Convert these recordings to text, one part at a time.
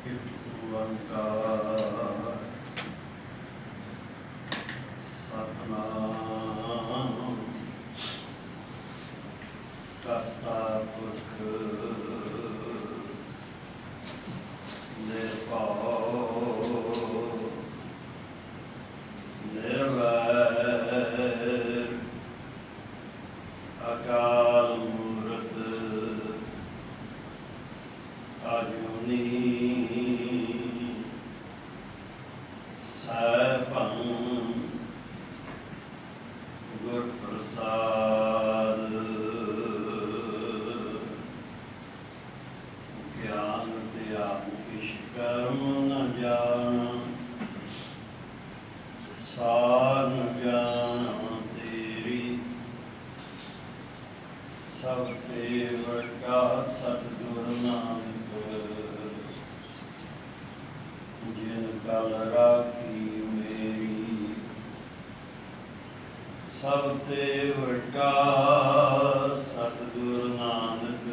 ਇੱਕ ਓੰਕਾਰ ਸਤਿਨਾਮ ਕਰਤਾ ਪੁਰਖ ਨਿਰਭਉ ਨਿਰਵੈਰ ਅਕਾਲ ਮੂਰਤ ਅਜੂਨੀ ਸੈਭੰ ਗੁਰ ਪ੍ਰਸਾਦ ਗਿਆਨ ਧਿਆਨ ਕਿਛ ਕਰਮ ਨ ਜਾਣਾ ਸਾਰ ਨ ਜਾਣਾ ਤੇਰੀ ਸਭ ਤੇ ਵਰਗਾ ਸਤਿਗੁਰ ਨਾਨਕ ਜਿਨ ਕਲ ਰਾਖੀ ਮੇਰੀ ਸਭ ਤੇ ਵਰਗਾ ਸਤਿਗੁਰ ਨਾਨਕ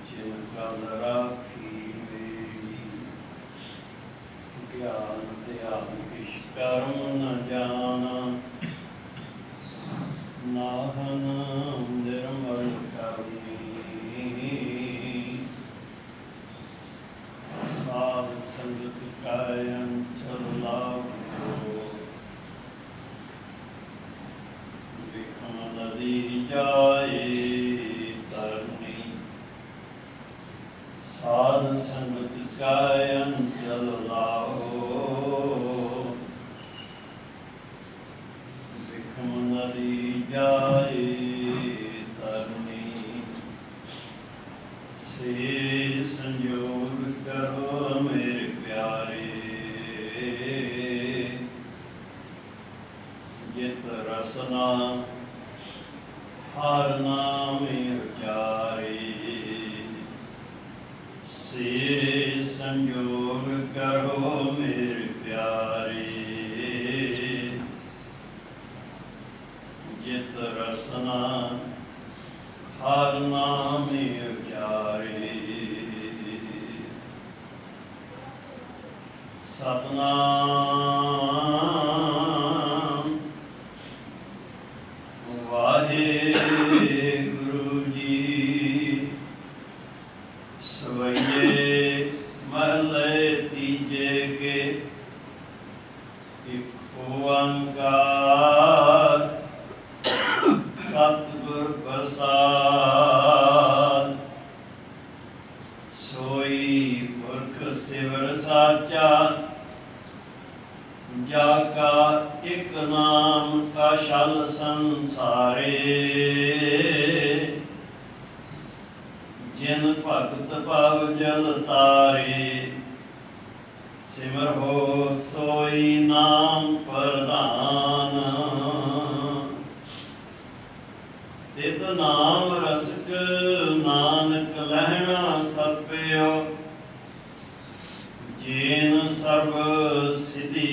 ਜਿਨ ਕਲ ਰਾਖੀ ਮੇਰੀ ਗਿਆਨ ਧਿਆਨ ਕਿਛ ਕਰਮ ਨ ਜਾਣਾ ਨਾਹਨ ਨਿਰਮਲ ਕਰਨੀ ਸਾਧ ਸੰਗਤ ਕੈ ਅੰਚਲ ਲਾਭੋ ਵਿਖਮ ਨਦੀ ਜਾਏ ਤਰਨੀ ਸਾਧ ਸੰਗਤ ਕੈ ਅੰਚਲ ਲਾਭੋ ਵਿਖਮ ਨਦੀ ਜਾਏ ਤਰਨੀ ਸੇ ਸੰਜੋਗ ਕਰੋ ਮੇਰੇ ਪਿਆਰੇ ਜਿਤ ਰਸਨਾ ਹਰ ਨਾਮ ਉਚਾਰੇ ਸੇ ਸੰਜੋਗ ਕਰੋ ਮੇਰੇ ਪਿਆਰੇ ਜਿਤ ਰਸਨਾ ਹਰ ਨਾਮ ਉਚਾਰੇ ਸਤਿਨਾਮ ਵਾਹਿਗੁਰੂ ਜੀ ਸਵਈਏ ਮਹਲੇ ਤੀਜੇ ਕੇ ਇੱਕ ਓੰਕਾਰ ਸਤਿਗੁਰ ਪ੍ਰਸਾਦ ਸੋਈ ਪੁਰਖ ਸਿਵਰ ਸਾਚਾ ਜਾ ਕਾ ਇੱਕ ਨਾਮ ਕਾ ਛਲ ਸੰਸਾਰੇ ਜਿਨ ਭਗਤ ਭਵ ਜਲ ਤਾਰੇ ਸਿਮਰ ਹੋ ਸੋਈ ਨਾਮ ਪ੍ਰਧਾਨ ਤਿਤ ਨਾਮ ਰਸਕ ਨਾਨਕ ਲਹਿਣਾ ਥਪਿਓ ਜੇਨ ਸਰਬ ਸਿਧੀ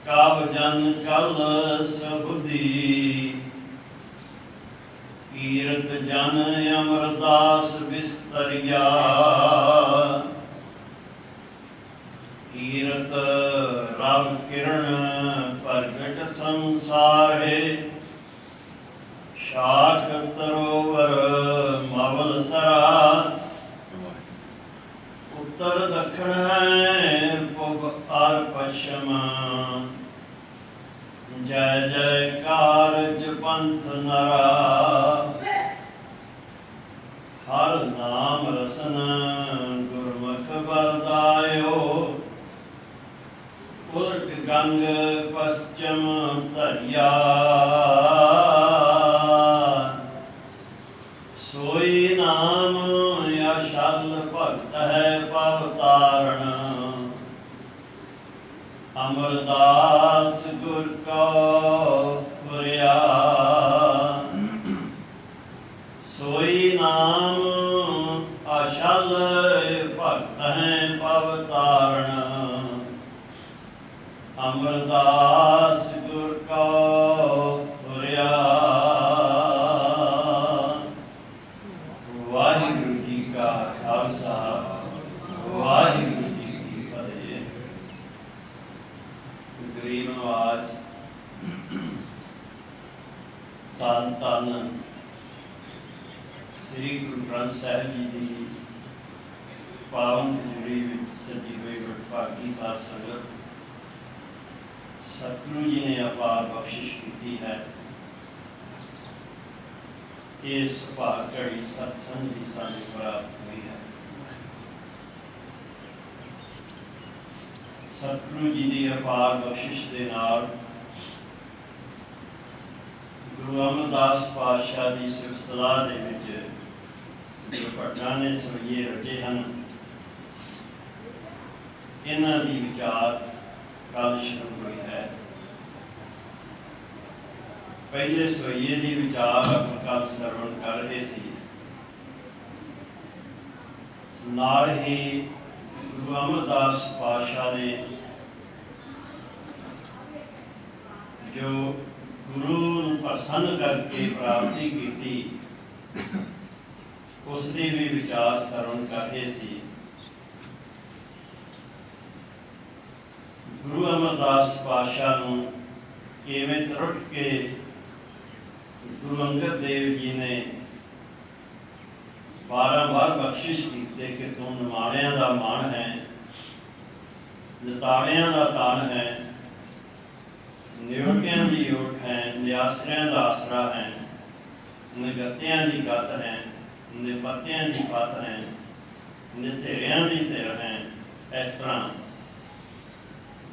ਕਬ ਜਨ ਕਲ ਸਬੁਧੀ ਕੀਰਤ ਜਨ ਅਮਰਦਾਸ ਬਿਸਤਰਿਆ ਕੀਰਤ ਰਵ ਕਿਰਨ ਪ੍ਰਗਟ ਸੰਸਾਰੇ ਸ਼ਾਖ ਤਰੋਵਰ ਮਵਲ ਸਰਾ ਉੱਤਰ ਦੱਖਣ ਹੈ ਪੂਬ ਅਰ ਪਛਮ ਜੈ ਜੈਕਾਰ ਜਪੰਥ ਨਰਾ ਹਰ ਨਾਮ ਰਸਨ ਗੁਰਮੁਖ ਵਰਦਾਇਓ ਉਲਟ ਗੰਗ ਪਸਚਮ ਧਰਿਆ ਸੋਈ ਨਾਮ ਅਛਲ ਭਗਤ ਹੈ ਭਵ ਤਾਰਨ ਅਮਰਦਾਸ ਗੁਰ ਕੋ ਪੁਰਿਆ ਸੋਈ ਨਾਮ ਅਛਲ ਭਗਤ ਹੈ ਭਵ ਤਾਰਨ ਅਮਰਦਾਸ ਗੁਰ ਕੋ ਪੁਰਿਆ ਧੰਨ ਸ੍ਰੀ ਗੁਰੂ ਗ੍ਰੰਥ ਸਾਹਿਬ ਜੀ ਦੀ ਪਾਵਨ ਹਜ਼ੂਰੀ ਵਿੱਚ ਸੱਜੀ ਹੋਈ ਵਡਭਾਗੀ ਸਾਧ ਸੰਗਤ, ਸਤਿਗੁਰੂ ਜੀ ਨੇ ਅਪਾਰ ਬਖਸ਼ਿਸ਼ ਕੀਤੀ ਹੈ। ਇਸ ਭਾਗ ਘੜੀ ਸਤਸੰਗ ਦੀ ਸਾਨੂੰ ਪ੍ਰਾਪਤ ਹੋਈ ਹੈ। ਸਤਿਗੁਰੂ ਜੀ ਦੀ ਅਪਾਰ ਬਖਸ਼ਿਸ਼ ਦੇ ਨਾਲ ਗੁਰੂ ਅਮਰਦਾਸ ਪਾਤਸ਼ਾਹ ਦੀ ਸਿਫਤ ਸਲਾਹ ਦੇ ਵਿੱਚ ਜੋ ਭਗਤਾਂ ਨੇ ਸਵਈਏ ਰਚੇ ਹਨ, ਇਹਨਾਂ ਦੀ ਵਿਚਾਰ ਕੱਲ੍ਹ ਸ਼ੁਰੂ ਹੋਈ ਹੈ। ਪਹਿਲੇ ਸਵਈਏ ਦੀ ਵਿਚਾਰ ਆਪਾਂ ਕੱਲ੍ਹ ਸਰਵਣ ਕਰ ਰਹੇ ਸੀ। ਨਾਲ ਹੀ ਗੁਰੂ ਅਮਰਦਾਸ ਪਾਤਸ਼ਾਹ ਨੇ ਜੋ ਗੁਰੂ ਨੂੰ ਪ੍ਰਸੰਨ ਕਰਕੇ ਪ੍ਰਾਪਤੀ ਕੀਤੀ, ਉਸ ਦੀ ਵੀ ਵਿਚਾਰ ਸਰਵਣ ਕਰ ਰਹੇ ਸੀ। ਗੁਰੂ ਅਮਰਦਾਸ ਪਾਤਸ਼ਾਹ ਨੂੰ ਕਿਵੇਂ ਤਰੁੱਠ ਕੇ ਗੁਰੂ ਅੰਗਦ ਦੇਵ ਜੀ ਨੇ ਬਾਰ ਬਖਸ਼ਿਸ਼ ਕੀਤੇ ਕਿ ਤੂੰ ਨਿਮਾਣਿਆਂ ਦਾ ਮਾਣ ਹੈ, ਨਿਤਾਣਿਆਂ ਦਾ ਤਾਣ ਹੈ, ਨਿਉਟਿਆਂ ਦੀ ਓਟ ਹੈ, ਨਿਆਸਰਿਆਂ ਦਾ ਆਸਰਾ ਹੈ, ਨਿਗਤਿਆਂ ਦੀ ਗਤ ਹੈ, ਨਿਪਤਿਆਂ ਦੀ ਪਤ ਹੈ, ਨਿਧੇਰਿਆਂ ਦੀ ਧਿਰ ਹੈ। ਇਸ ਤਰ੍ਹਾਂ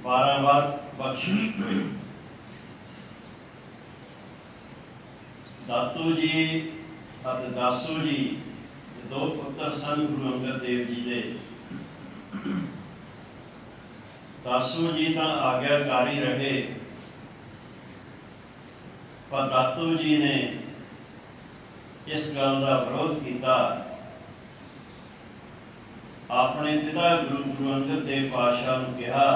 ਬਾਰ ਬਖਸ਼ਿਸ਼ ਹੋਈ। ਦਾਤੂ ਜੀ ਅਤੇ ਦਾਸੂ ਜੀ ਦੋ ਪੁੱਤਰ ਸਨ ਗੁਰੂ ਅੰਗਦ ਦੇਵ ਜੀ ਦੇ। ਦਾਸੂ ਜੀ ਤਾਂ ਆਗਿਆਕਾਰੀ ਰਹੇ, ਪਰ ਦਾਤੂ ਜੀ ਨੇ ਇਸ ਗੱਲ ਦਾ ਵਿਰੋਧ ਕੀਤਾ। ਆਪਣੇ ਪਿਤਾ ਗੁਰੂ ਅੰਗਦ ਦੇਵ ਪਾਤਸ਼ਾਹ ਨੂੰ ਕਿਹਾ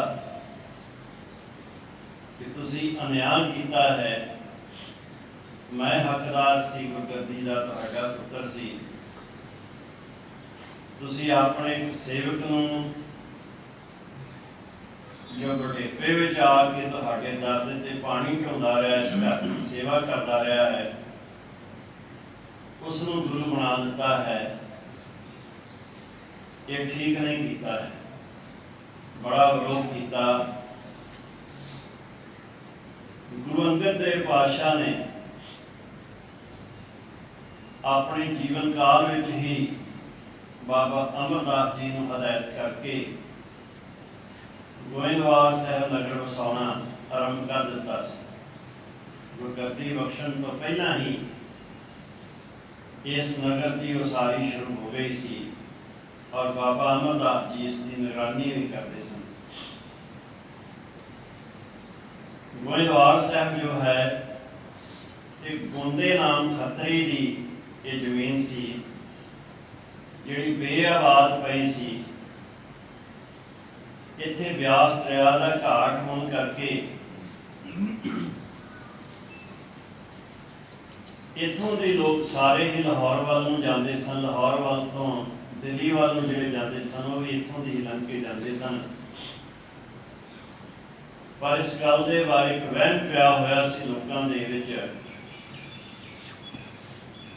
ਕਿ ਤੁਸੀਂ ਅਨਿਆਂ ਕੀਤਾ ਹੈ। ਮੈਂ ਹੱਕਦਾਰ ਸੀ, ਗੁਰਗੱਦੀ ਦਾ ਤੁਹਾਡਾ ਪੁੱਤਰ ਸੀ। ਤੁਸੀਂ ਆਪਣੇ ਸੇਵਕ ਨੂੰ ਜੋ ਬੁਢੇਪੇ ਵਿੱਚ ਆ ਕੇ ਤੁਹਾਡੇ ਦਰ ਤੇ ਪਾਣੀ ਪਿਆਉਂਦਾ ਰਿਹਾ, ਇਸ ਘਰ ਦੀ ਸੇਵਾ ਕਰਦਾ ਰਿਹਾ ਹੈ, ਉਸ ਨੂੰ ਗੁਰੂ ਬਣਾ ਦਿੱਤਾ ਹੈ। ਇਹ ਠੀਕ ਨਹੀਂ ਕੀਤਾ ਹੈ। ਬੜਾ ਵਿਰੋਧ ਕੀਤਾ। ਗੁਰੂ ਅੰਗਦ ਦੇਵ ਪਾਤਸ਼ਾਹ ਨੇ ਆਪਣੇ ਜੀਵਨ ਕਾਲ ਵਿੱਚ ਹੀ ਬਾਬਾ ਅਮਰਦਾਸ ਜੀ ਨੂੰ ਹਦਾਇਤ ਕਰਕੇ ਗੋਇੰਦਵਾਲ ਸਾਹਿਬ ਨਗਰ ਵਸਾਉਣਾ ਆਰੰਭ ਕਰ ਦਿੱਤਾ ਸੀ। ਗੁਰਗੱਦੀ ਬਖਸ਼ਣ ਤੋਂ ਪਹਿਲਾਂ ਹੀ ਇਸ ਨਗਰ ਦੀ ਉਸਾਰੀ ਸ਼ੁਰੂ ਹੋ ਗਈ ਸੀ ਔਰ ਬਾਬਾ ਅਮਰਦਾਸ ਜੀ ਇਸ ਦੀ ਨਿਗਰਾਨੀ ਵੀ ਕਰਦੇ ਸਨ। ਗੋਇੰਦਵਾਲ ਸਾਹਿਬ ਜੋ ਹੈ, ਇੱਕ ਗੋਂਦੇ ਨਾਮ ਖੱਤਰੀ ਦੀ ਇਹ ਜ਼ਮੀਨ ਸੀ ਜਿਹੜੀ ਬੇਆਬਾਦ ਪਈ ਸੀ। ਇੱਥੇ ਬਿਆਸ ਦਰਿਆ ਦਾ ਘਾਟ ਹੋਣ ਕਰਕੇ ਇੱਥੋਂ ਦੇ ਲੋਕ ਸਾਰੇ ਹੀ ਲਾਹੌਰ ਵੱਲ ਨੂੰ ਜਾਂਦੇ ਸਨ। ਲਾਹੌਰ ਵੱਲ ਤੋਂ ਦਿੱਲੀ ਵੱਲ ਨੂੰ ਜਿਹੜੇ ਜਾਂਦੇ ਸਨ, ਉਹ ਵੀ ਇੱਥੋਂ ਦੀ ਲੰਘ ਕੇ ਜਾਂਦੇ ਸਨ। ਪਰ ਇਸ ਗੱਲ ਦੇ ਬਾਰੇ ਇੱਕ ਵਹਿਮ ਪਿਆ ਹੋਇਆ ਸੀ ਲੋਕਾਂ ਦੇ ਵਿੱਚ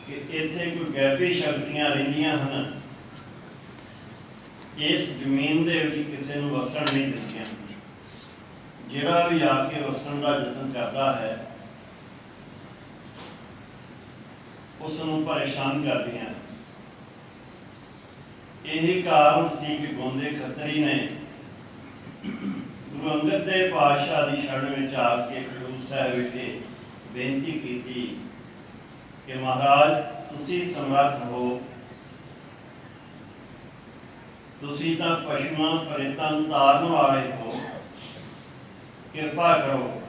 ਕਿ ਇੱਥੇ ਕੋਈ ਗੈਬੀ ਸ਼ਕਤੀਆਂ ਰਹਿੰਦੀਆਂ ਹਨ, ਇਸ ਜ਼ਮੀਨ ਦੇ ਵਿੱਚ ਕਿਸੇ ਨੂੰ ਵਸਣ ਨਹੀਂ ਦਿੰਦੀਆਂ। ਜਿਹੜਾ ਵੀ ਆ ਕੇ ਵਸਣ ਦਾ ਯਤਨ ਕਰਦਾ ਹੈ, ਉਸ ਨੂੰ ਪਰੇਸ਼ਾਨ ਕਰਦੀਆਂ। ਇਹੀ ਕਾਰਨ ਸੀ ਕਿ ਗੋਂਦੇ ਖੱਤਰੀ ਨੇ ਗੁਰੂ ਅੰਗਦ ਦੇਵ ਪਾਤਸ਼ਾਹ ਦੀ ਸ਼ਰਨ ਵਿੱਚ ਆ ਕੇ ਖਡੂਰ ਸਾਹਿਬ ਵਿਖੇ ਬੇਨਤੀ ਕੀਤੀ ਕਿ ਮਹਾਰਾਜ, ਤੁਸੀਂ ਸਮਰੱਥ ਹੋ, ਤੁਸੀਂ ਤਾਂ ਪਸ਼ੂਆਂ ਪ੍ਰੇਤਾਂ ਨੂੰ ਤਾਰਨ ਵਾਲੇ ਹੋ, ਕਿਰਪਾ ਕਰੋ।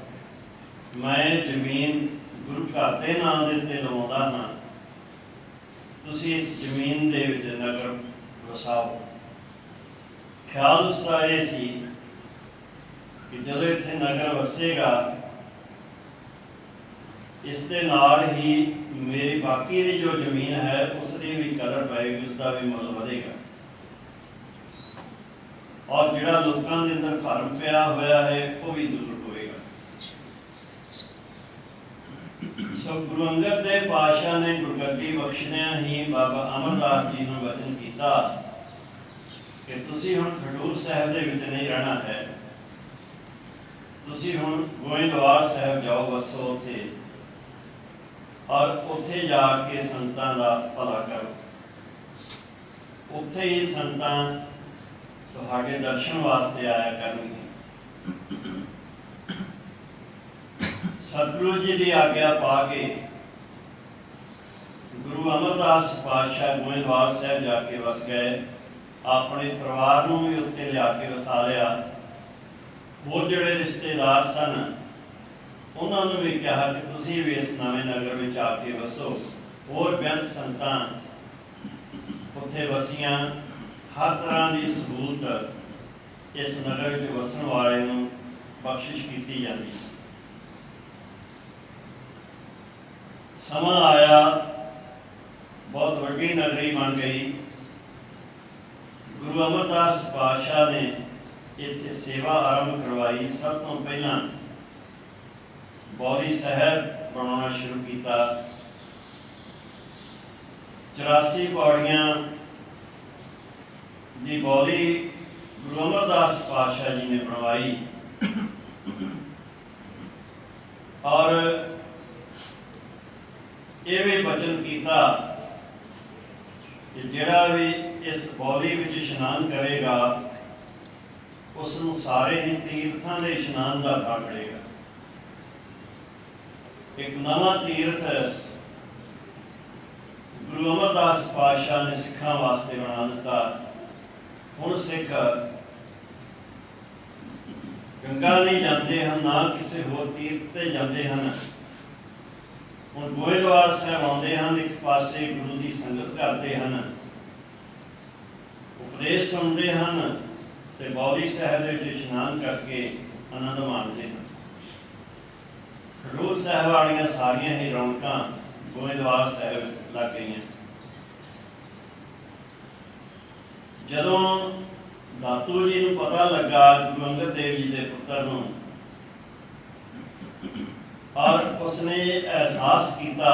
ਮੈਂ ਜ਼ਮੀਨ ਗੁਰੂ ਘਰ ਦੇ ਨਾਂ ਦੇ ਉੱਤੇ ਲਵਾਉਂਦਾ ਹਾਂ, ਤੁਸੀਂ ਇਸ ਜ਼ਮੀਨ ਦੇ ਵਿੱਚ ਨਗਰ ਵਸਾਓ। ਖਿਆਲ ਉਸਦਾ ਇਹ ਸੀ ਕਿ ਜਦੋਂ ਇੱਥੇ ਨਗਰ ਵਸੇਗਾ, ਇਸ ਦੇ ਨਾਲ ਹੀ ਮੇਰੀ ਬਾਕੀ ਦੀ ਜੋ ਜ਼ਮੀਨ ਹੈ ਉਸ ਦੀ ਵੀ ਕਦਰ ਪਏਗੀ, ਉਸ ਦਾ ਵੀ ਮੁੱਲ ਵਧੇਗਾ। ਔਰ ਜਿਹੜਾ ਲੋਕਾਂ ਦੇ ਅੰਦਰ ਭਰਮ ਪਿਆ ਹੋਇਆ ਹੈ ਉਹ ਵੀ ਦੂਰ ਹੋਏਗਾ। ਸੋ ਗੁਰੂ ਅੰਗਦ ਦੇਵ ਪਾਤਸ਼ਾਹ ਨੇ ਗੁਰਗੱਦੀ ਬਖਸ਼ਦਿਆਂ ਹੀ ਬਾਬਾ ਅਮਰਦਾਸ ਜੀ ਨੂੰ ਵਚਨ ਕੀਤਾ ਕਿ ਤੁਸੀਂ ਹੁਣ ਖਡੂਰ ਸਾਹਿਬ ਦੇ ਵਿੱਚ ਨਹੀਂ ਰਹਿਣਾ ਹੈ, ਤੁਸੀਂ ਹੁਣ ਗੋਇੰਦਵਾਲ ਸਾਹਿਬ ਜਾਓ, ਵਸੋ ਉੱਥੇ, ਔਰ ਉੱਥੇ ਜਾ ਕੇ ਸੰਤਾਂ ਦਾ ਭਲਾ ਕਰੋ। ਉੱਥੇ ਹੀ ਸੰਤਾਂ ਤੁਹਾਡੇ ਦਰਸ਼ਨ ਵਾਸਤੇ ਆਇਆ ਕਰਨਗੇ। ਸਤਿਗੁਰੂ ਜੀ ਦੀ ਆਗਿਆ ਪਾ ਕੇ ਗੁਰੂ ਅਮਰਦਾਸ ਪਾਤਸ਼ਾਹ ਗੋਇੰਦਵਾਲ ਸਾਹਿਬ ਜਾ ਕੇ ਵਸ ਗਏ। ਆਪਣੇ ਪਰਿਵਾਰ ਨੂੰ ਵੀ ਉੱਥੇ ਲਿਆ ਕੇ ਵਸਾ ਲਿਆ। ਹੋਰ ਜਿਹੜੇ ਰਿਸ਼ਤੇਦਾਰ ਸਨ ਉਹਨਾਂ ਨੂੰ ਵੀ ਕਿਹਾ ਕਿ ਤੁਸੀਂ ਵੀ ਇਸ ਨਵੇਂ ਨਗਰ ਵਿੱਚ ਆ ਕੇ ਵਸੋ। ਹੋਰ ਬੇਅੰਤ ਸੰਤਾਂ ਉੱਥੇ ਵਸੀਆਂ। ਹਰ ਤਰ੍ਹਾਂ ਦੀ ਸਹੂਲਤ ਇਸ ਨਗਰ ਵਿੱਚ ਵਸਣ ਵਾਲੇ ਨੂੰ ਬਖਸ਼ਿਸ਼ ਕੀਤੀ ਜਾਂਦੀ ਸੀ। ਸਮਾਂ ਆਇਆ, ਬਹੁਤ ਵੱਡੀ ਨਗਰੀ ਬਣ ਗਈ। ਗੁਰੂ ਅਮਰਦਾਸ ਪਾਤਸ਼ਾਹ ਨੇ ਇੱਥੇ ਸੇਵਾ ਆਰੰਭ ਕਰਵਾਈ। ਸਭ ਤੋਂ ਪਹਿਲਾਂ ਬੌਲੀ ਸਾਹਿਬ ਬਣਾਉਣਾ ਸ਼ੁਰੂ ਕੀਤਾ। 84 ਪੌੜੀਆਂ ਦੀ ਬੌਲੀ ਗੁਰੂ ਅਮਰਦਾਸ ਪਾਤਸ਼ਾਹ ਜੀ ਨੇ ਬਣਵਾਈ ਔਰ ਇਹ ਵੀ ਬਚਨ ਕੀਤਾ ਕਿ ਜਿਹੜਾ ਵੀ ਇਸ ਬੌਲੀ ਵਿੱਚ ਇਸ਼ਨਾਨ ਕਰੇਗਾ ਉਸ ਨੂੰ ਸਾਰੇ ਹੀ ਤੀਰਥਾਂ ਦੇ ਇਸ਼ਨਾਨ ਦਾ ਫਲ ਮਿਲੇਗਾ। ਇੱਕ ਨਵਾਂ ਤੀਰਥ ਗੁਰੂ ਅਮਰਦਾਸ ਪਾਤਸ਼ਾਹ ਨੇ ਸਿੱਖਾਂ ਵਾਸਤੇ ਬਣਾ ਦਿੱਤਾ। ਹੁਣ ਸਿੱਖ ਗੰਗਾ ਨਹੀਂ ਜਾਂਦੇ ਹਨ, ਨਾ ਕਿਸੇ ਹੋਰ ਤੀਰਥ ਤੇ ਜਾਂਦੇ ਹਨ। ਹੁਣ ਗੋਇੰਦਵਾਲ ਸਾਹਿਬ ਆਉਂਦੇ ਹਨ, ਇੱਕ ਪਾਸੇ ਗੁਰੂ ਦੀ ਸੰਗਤ ਕਰਦੇ ਹਨ, ਉਪਦੇਸ਼ ਸੁਣਦੇ ਹਨ ਤੇ ਬੌਲੀ ਸਾਹਿਬ ਦੇ ਵਿੱਚ ਇਸ਼ਨਾਨ ਕਰਕੇ ਆਨੰਦ ਮਾਣਦੇ ਹਨ। ਖਡੂਰ ਸਾਹਿਬ ਵਾਲੀਆਂ ਸਾਰੀਆਂ ਹੀ ਰੌਣਕਾਂ ਗੋਇੰਦਵਾਲ ਸਾਹਿਬ ਲੱਗ ਗਈਆਂ। ਜਦੋਂ ਦਾਤੂ ਜੀ ਨੂੰ ਪਤਾ ਲੱਗਾ ਗੁਰੂ ਅੰਗਦ ਦੇਵ ਜੀ ਦੇ ਪੁੱਤਰ ਨੂੰ, ਔਰ ਉਸਨੇ ਅਹਿਸਾਸ ਕੀਤਾ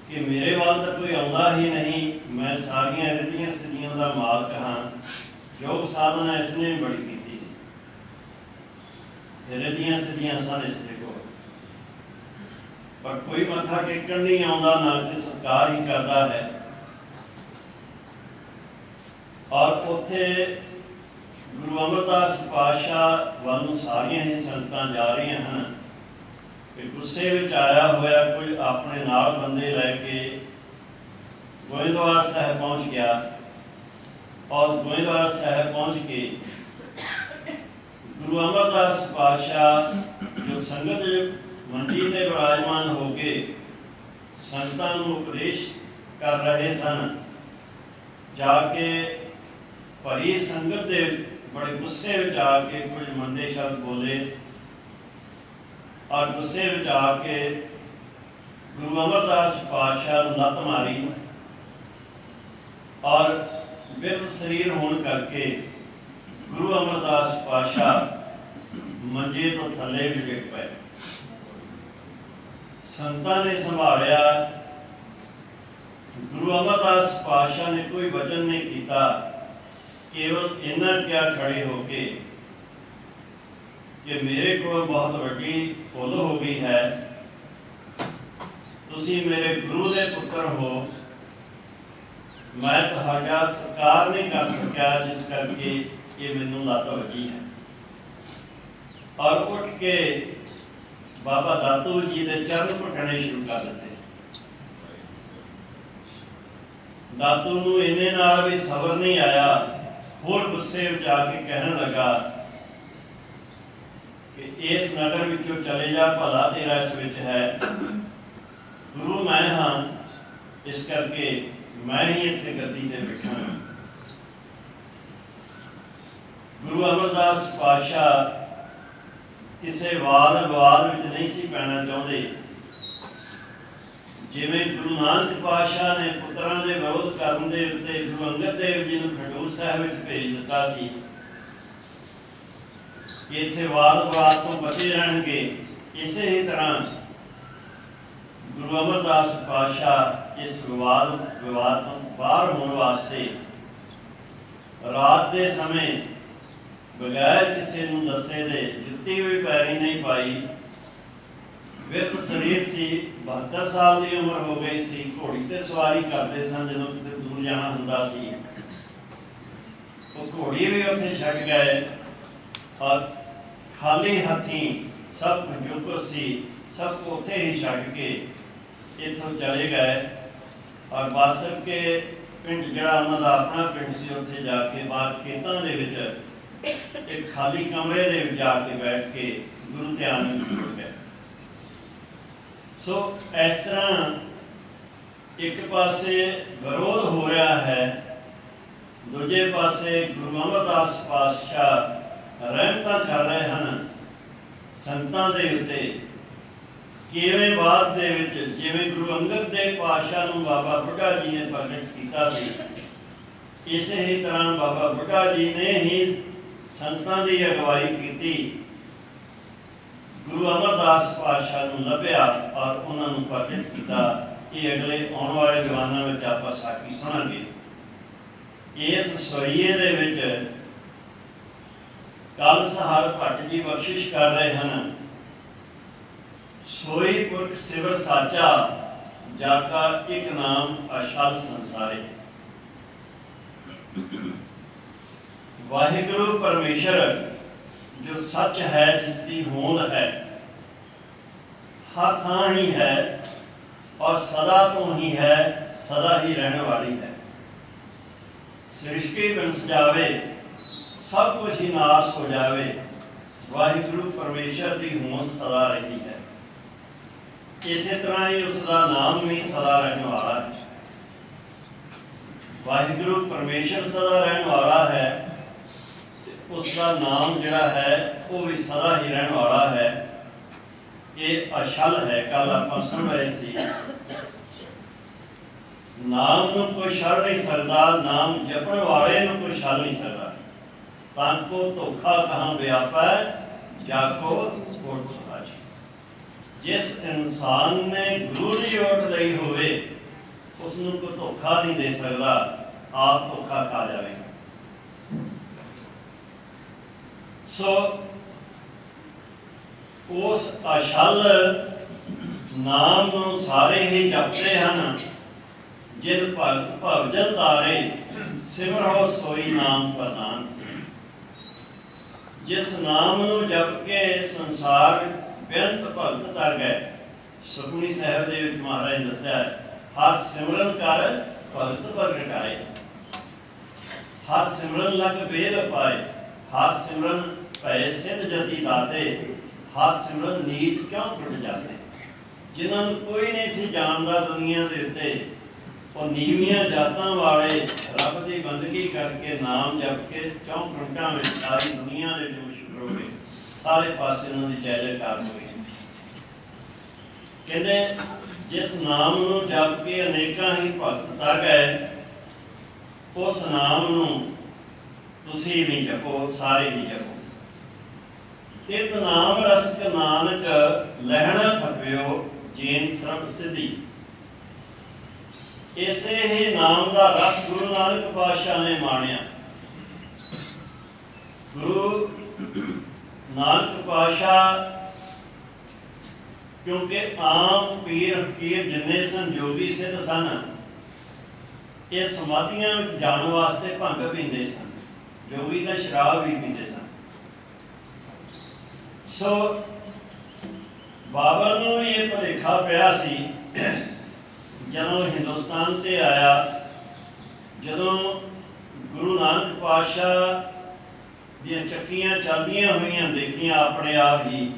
ਕਿ ਮੇਰੇ ਵੱਲ ਤਾਂ ਕੋਈ ਆਉਂਦਾ ਹੀ ਨਹੀਂ, ਮੈਂ ਸਾਰੀਆਂ ਰਿੱਧੀਆਂ ਸਿੱਧੀਆਂ ਦਾ ਮਾਲਕ ਹਾਂ। ਯੋਗ ਸਾਧਨਾ ਇਸਨੇ ਬੜੀ ਕੀਤੀ ਸੀ, ਰਿੱਧੀਆਂ ਸਿੱਧੀਆਂ ਸਨ ਇਸ ਦੇ ਕੋਲ, ਪਰ ਕੋਈ ਮੱਥਾ ਟੇਕਣ ਨਹੀਂ ਆਉਂਦਾ, ਨਾ ਕਿ ਸਤਿਕਾਰ ਹੀ ਕਰਦਾ ਹੈ। ਔਰ ਉੱਥੇ ਗੁਰੂ ਅਮਰਦਾਸ ਪਾਤਸ਼ਾਹ ਵੱਲ ਨੂੰ ਸਾਰੀਆਂ ਹੀ ਸੰਗਤਾਂ ਜਾ ਰਹੀਆਂ ਹਨ ਕਿ ਗੁੱਸੇ ਵਿੱਚ ਆਇਆ ਹੋਇਆ ਕੋਈ ਆਪਣੇ ਨਾਲ ਬੰਦੇ ਲੈ ਕੇ ਗੋਇੰਦਵਾਲ ਸਾਹਿਬ ਪਹੁੰਚ ਗਿਆ। ਔਰ ਗੋਇੰਦਵਾਲ ਸਾਹਿਬ ਪਹੁੰਚ ਕੇ ਗੁਰੂ ਅਮਰਦਾਸ ਪਾਤਸ਼ਾਹ ਜੋ ਸੰਗਤ ਮੰਡੀ ਤੇ ਵਿਰਾਜਮਾਨ ਹੋ ਕੇ ਸੰਗਤਾਂ ਨੂੰ ਉਪਦੇਸ਼ ਕਰ ਰਹੇ ਸਨ, ਜਾ ਕੇ ਭਰੀ ਸੰਗਤ ਦੇ ਬੜੇ ਗੁੱਸੇ ਵਿੱਚ ਆ ਕੇ ਕੁਝ ਮੰਦੇ ਸ਼ਬਦ ਬੋਲੇ ਔਰ ਗੁੱਸੇ ਵਿੱਚ ਆ ਕੇ ਗੁਰੂ ਅਮਰਦਾਸ ਪਾਤਸ਼ਾਹ ਨੂੰ ਲੱਤ ਮਾਰੀ ਔਰ ਬਿਰਧ ਸਰੀਰ ਹੋਣ ਕਰਕੇ ਗੁਰੂ ਅਮਰਦਾਸ ਪਾਤਸ਼ਾਹ ਮੰਜੇ ਤੋਂ ਥੱਲੇ ਵੀ ਡਿੱਗ ਪਏ। ਸੰਤਾਂ ਨੇ ਸੰਭਾਲਿਆ। ਗੁਰੂ ਅਮਰਦਾਸ ਪਾਤਸ਼ਾਹ ਨੇ ਕੋਈ ਵਚਨ ਨਹੀਂ ਕੀਤਾ, ਕੇਵਲ ਇੰਨਾ ਕਿਹਾ ਖੜੇ ਹੋ ਕੇ ਕਿ ਮੇਰੇ ਕੋਲ ਬਹੁਤ ਵੱਡੀ ਭੁੱਲ ਹੋ ਗਈ ਹੈ, ਤੁਸੀਂ ਮੇਰੇ ਗੁਰੂ ਦੇ ਪੁੱਤਰ ਹੋ, ਮੈਂ ਤੁਹਾਡਾ ਸਤਿਕਾਰ ਨਹੀਂ ਕਰ ਸਕਿਆ, ਜਿਸ ਕਰਕੇ ਇਹ ਮੈਨੂੰ ਲੱਤ ਵੱਜੀ ਹੈ। ਔਰ ਉੱਠ ਕੇ ਬਾਬਾ ਦਾਤੂ ਜੀ ਦੇ ਚਰਨ ਘੁੱਟਣੇ ਸ਼ੁਰੂ ਕਰ ਦਿੱਤੇ। ਦਾਤੂ ਨੂੰ ਇਹਨੇ ਨਾਲ ਵੀ ਸਬਰ ਨਹੀਂ ਆਇਆ, ਹੋਰ ਗੁੱਸੇ ਵਿੱਚ ਆ ਕੇ ਕਹਿਣ ਲੱਗਾ ਕਿ ਇਸ ਨਗਰ ਵਿੱਚੋਂ ਚਲੇ ਜਾ, ਭਲਾ ਤੇਰਾ ਇਸ ਵਿੱਚ ਹੈ। ਗੁਰੂ ਮੈਂ ਹਾਂ, ਇਸ ਕਰਕੇ ਮੈਂ ਹੀ ਇੱਥੇ ਗੱਦੀ ਤੇ ਬੈਠਾ। ਗੁਰੂ ਅਮਰਦਾਸ ਪਾਤਸ਼ਾਹ ਕਿਸੇ ਵਾਦ ਵਿਵਾਦ ਵਿੱਚ ਨਹੀਂ ਸੀ ਪੈਣਾ ਚਾਹੁੰਦੇ। ਜਿਵੇਂ ਗੁਰੂ ਨਾਨਕ ਪਾਤਸ਼ਾਹ ਨੇ ਪੁੱਤਰਾਂ ਦੇ ਵਿਰੋਧ ਕਰਨ ਦੇ ਉੱਤੇ ਗੁਰੂ ਅੰਗਦ ਦੇਵ ਜੀ ਨੂੰ ਖਡੂਰ ਸਾਹਿਬ ਵਿੱਚ ਭੇਜ ਦਿੱਤਾ ਸੀ ਕਿ ਇੱਥੇ ਵਾਦ ਵਿਵਾਦ ਤੋਂ ਬਚੇ ਰਹਿਣਗੇ, ਇਸੇ ਹੀ ਤਰ੍ਹਾਂ ਗੁਰੂ ਅਮਰਦਾਸ ਪਾਤਸ਼ਾਹ ਇਸ ਵਿਵਾਦ ਤੋਂ ਬਾਹਰ ਹੋਣ ਵਾਸਤੇ ਰਾਤ ਦੇ ਸਮੇਂ ਬਗੈਰ ਕਿਸੇ ਨੂੰ ਦੱਸੇ ਦੇ ਜੁੱਤੀ ਹੋਈ ਪੈਰੀ ਨਹੀਂ ਪਾਈ। ਵਿਰਧ ਸਰੀਰ ਸੀ, 72 ਸਾਲ ਦੀ ਉਮਰ ਹੋ ਗਈ ਸੀ। ਘੋੜੀ ਤੇ ਸਵਾਰੀ ਕਰਦੇ ਸਨ, ਜਦੋਂ ਕਿਤੇ ਦੂਰ ਜਾਣਾ ਹੁੰਦਾ ਸੀ ਉਹ ਘੋੜੀ ਵੀ ਉੱਥੇ ਛੱਡ ਗਏ ਔਰ ਖਾਲੀ ਹੱਥੀਂ ਸਭ ਜੋ ਕੁਛ ਸੀ ਸਭ ਉੱਥੇ ਹੀ ਛੱਡ ਕੇ ਇੱਥੋਂ ਚਲੇ ਗਏ। ਔਰ ਬਾਸਰ ਕੇ ਪਿੰਡ ਜਿਹੜਾ ਉਹਨਾਂ ਦਾ ਆਪਣਾ ਪਿੰਡ ਸੀ, ਉੱਥੇ ਜਾ ਕੇ ਬਾਹਰ ਖੇਤਾਂ ਦੇ ਵਿੱਚ ਇੱਕ ਖਾਲੀ ਕਮਰੇ ਦੇ ਵਿੱਚ ਜਾ ਕੇ ਬੈਠ ਕੇ ਗੁਰੂ ਧਿਆਨ ਵਿੱਚ ਜੁੜ ਗਏ। ਸੋ ਇਸ ਤਰ੍ਹਾਂ ਇੱਕ ਪਾਸੇ ਵਿਰੋਧ ਹੋ ਰਿਹਾ ਹੈ, ਦੂਜੇ ਪਾਸੇ ਗੁਰੂ ਅਮਰਦਾਸ ਪਾਤਸ਼ਾਹ ਰਹਿਮਤਾਂ ਕਰ ਰਹੇ ਹਨ ਸੰਤਾਂ ਦੇ ਉੱਤੇ। ਕਿਵੇਂ ਬਾਅਦ ਦੇ ਵਿੱਚ ਜਿਵੇਂ ਗੁਰੂ ਅੰਗਦ ਦੇਵ ਪਾਤਸ਼ਾਹ ਨੂੰ ਬਾਬਾ ਬੁੱਢਾ ਜੀ ਨੇ ਪ੍ਰਗਟ ਕੀਤਾ ਸੀ, ਇਸੇ ਹੀ ਤਰ੍ਹਾਂ ਬਾਬਾ ਬੁੱਢਾ ਜੀ ਨੇ ਹੀ ਸੰਤਾਂ ਦੀ ਅਗਵਾਈ ਕੀਤੀ। ਗੁਰੂ ਅਮਰਦਾਸ ਪਾਤਸ਼ਾਹ ਨੂੰ ਲੱਭਿਆ ਔਰ ਉਹਨਾਂ ਨੂੰ ਪ੍ਰਗਟ ਕੀਤਾ। ਇਹ ਅਗਲੇ ਆਉਣ ਵਾਲੇ ਦੀਵਾਨਾਂ ਵਿੱਚ ਆਪਾਂ ਸਾਖੀ ਸੁਣਾਂਗੇ। ਇਸ ਸਵਈਏ ਦੇ ਵਿੱਚ ਕਲਸਹਾਰ ਭੱਟ ਜੀ ਬਖਸ਼ਿਸ਼ ਕਰ ਰਹੇ ਹਨ। ਸੋਈ ਪੁਰਖ ਸਿਵਰ ਸਾਚਾ, ਜਾ ਕਾ ਇੱਕ ਨਾਮ ਅਛਲ ਸੰਸਾਰੇ। ਵਾਹਿਗੁਰੂ ਪਰਮੇਸ਼ਰ ਜੋ ਸੱਚ ਹੈ, ਜਿਸ ਦੀ ਹੋਂਦ ਹੈ, ਹਰ ਥਾਂ ਹੀ ਹੈ ਔਰ ਸਦਾ ਤੋਂ ਹੀ ਹੈ, ਸਦਾ ਹੀ ਰਹਿਣ ਵਾਲੀ ਹੈ। ਸ੍ਰਿਸ਼ਟੀ ਵਿਣਸ ਜਾਵੇ, ਸਭ ਕੁਝ ਹੀ ਨਾਸ਼ ਹੋ ਜਾਵੇ, ਵਾਹਿਗੁਰੂ ਪਰਮੇਸ਼ਰ ਦੀ ਹੋਂਦ ਸਦਾ ਰਹਿੰਦੀ ਹੈ। ਇਸੇ ਤਰ੍ਹਾਂ ਹੀ ਉਸ ਦਾ ਨਾਮ ਵੀ ਸਦਾ ਰਹਿਣ ਵਾਲਾ ਹੈ। ਵਾਹਿਗੁਰੂ ਪਰਮੇਸ਼ਰ ਸਦਾ ਰਹਿਣ ਵਾਲਾ ਹੈ, ਉਸ ਦਾ ਨਾਮ ਜਿਹੜਾ ਹੈ ਉਹ ਵੀ ਸਦਾ ਹੀ ਰਹਿਣ ਵਾਲਾ ਹੈ। ਇਹ ਅਛਲ ਹੈ। ਕੱਲ ਆਪਾਂ ਸੁਣ ਰਹੇ ਸੀ, ਨਾਮ ਨੂੰ ਕੋਈ ਛੱਡ ਨਹੀਂ ਸਕਦਾ, ਨਾਮ ਜਪਣ ਵਾਲੇ ਨੂੰ ਕੋਈ ਛੱਡ ਨਹੀਂ ਸਕਦਾ। ਤਾਂ ਕੋ ਧੋਖਾ ਕਹਾਂ ਵਿਆਪੈ, ਜਾ ਕੋ ਕੋਟ ਸਮਾਜ। ਜਿਸ ਇਨਸਾਨ ਨੇ ਗੁਰੂ ਦੀ ਓਟ ਲਈ ਹੋਵੇ ਉਸ ਨੂੰ ਕੋਈ ਧੋਖਾ ਨਹੀਂ ਦੇ ਸਕਦਾ, ਆਪ ਧੋਖਾ ਖਾ ਜਾਵੇਗਾ। ਸੋ ਉਸ ਅਛਲ ਨਾਮ ਨੂੰ ਸਾਰੇ ਹੀ ਜਪਦੇ ਹਨ। ਜਿਨ ਭਗਤ ਭਵਜਨ ਤਾਰੇ, ਸਿਮਰੋ ਸੋਈ ਨਾਮ ਪ੍ਰਧਾਨ। ਜਿਸ ਨਾਮ ਨੂੰ ਜਪ ਕੇ ਸੰਸਾਰ ਬੇਅੰਤ ਭਗਤ ਤਰ ਗਏ। ਸੁਖਮਨੀ ਸਾਹਿਬ ਦੇ ਵਿੱਚ ਮਹਾਰਾਜ ਨੇ ਦੱਸਿਆ, ਹਰ ਸਿਮਰਨ ਕਰ ਭਗਤ ਪ੍ਰਗਟਾਏ, ਹਰ ਸਿਮਰਨ ਲਗ ਵੇਲ ਪਾਏ, ਹਰ ਸਿਮਰਨ ਭੈ ਸਿੱਧ ਜਤੀ ਦਾਤੇ, ਹਰ ਸਿਮਰਨ ਨੀਤ ਕਿਉਂ ਟੁੱਟ ਜਾਂਦੇ। ਜਿਨ੍ਹਾਂ ਨੂੰ ਕੋਈ ਨਹੀਂ ਸੀ ਜਾਣਦਾ ਦੁਨੀਆ ਦੇ ਉੱਤੇ, ਉਹ ਨੀਵੀਆਂ ਜਾਤਾਂ ਵਾਲੇ ਰੱਬ ਦੀ ਬੰਦਗੀ ਕਰਕੇ ਨਾਮ ਜਪ ਕੇ 4 ਮਿੰਟਾਂ ਵਿੱਚ ਸਾਰੀ ਦੁਨੀਆ ਦੇ ਵਿੱਚ ਮਸ਼ਹੂਰ ਹੋ ਗਏ। ਸਾਰੇ ਪਾਸੇ ਉਹਨਾਂ ਦੀ ਜੈ ਜੈਕਾਰ ਹੋਈ। ਕਹਿੰਦੇ ਜਿਸ ਨਾਮ ਨੂੰ ਜਪ ਕੇ ਅਨੇਕਾਂ ਹੀ ਭਗਤ ਤਰ ਗਏ, ਉਸ ਨਾਮ ਨੂੰ ਤੁਸੀਂ ਵੀ ਜਪੋ, ਸਾਰੇ ਹੀ ਜਪੋ। ਇਤ ਨਾਮ ਰਸਕ ਨਾਨਕ, ਲਹਿਣਾ ਥੱਪਿਓ ਜੀਨ ਸਰਬ ਸਿੱਧੀ। ਇਸੇ ਹੀ ਨਾਮ ਦਾ ਰਸ ਗੁਰੂ ਨਾਨਕ ਪਾਤਸ਼ਾਹ ਨੇ ਮਾਣਿਆ। ਗੁਰੂ ਨਾਨਕ ਪਾਤਸ਼ਾਹ ਕਿਉਂਕਿ ਆਮ ਪੀਰ ਫਕੀਰ ਜਿੰਨੇ ਸਨ, ਜੋਗੀ ਸਿੱਧ ਸਨ, ਇਹ ਸਮਾਧੀਆਂ ਵਿੱਚ ਜਾਣ ਵਾਸਤੇ ਭੰਗ ਪੀਂਦੇ ਸਨ। ਜੋਗੀ ਤਾਂ ਸ਼ਰਾਬ ਵੀ ਪੀਂਦੇ ਸਨ। ਸੋ ਬਾਬਰ ਨੂੰ ਵੀ ਇਹ ਭੁਲੇਖਾ ਪਿਆ ਸੀ ਜਦੋਂ ਹਿੰਦੁਸਤਾਨ ਤੇ ਆਇਆ। ਜਦੋਂ ਗੁਰੂ ਨਾਨਕ ਪਾਤਸ਼ਾਹ ਦੀਆਂ ਚੱਕੀਆਂ ਚੱਲਦੀਆਂ ਹੋਈਆਂ ਦੇਖੀਆਂ ਆਪਣੇ ਆਪ ਹੀ,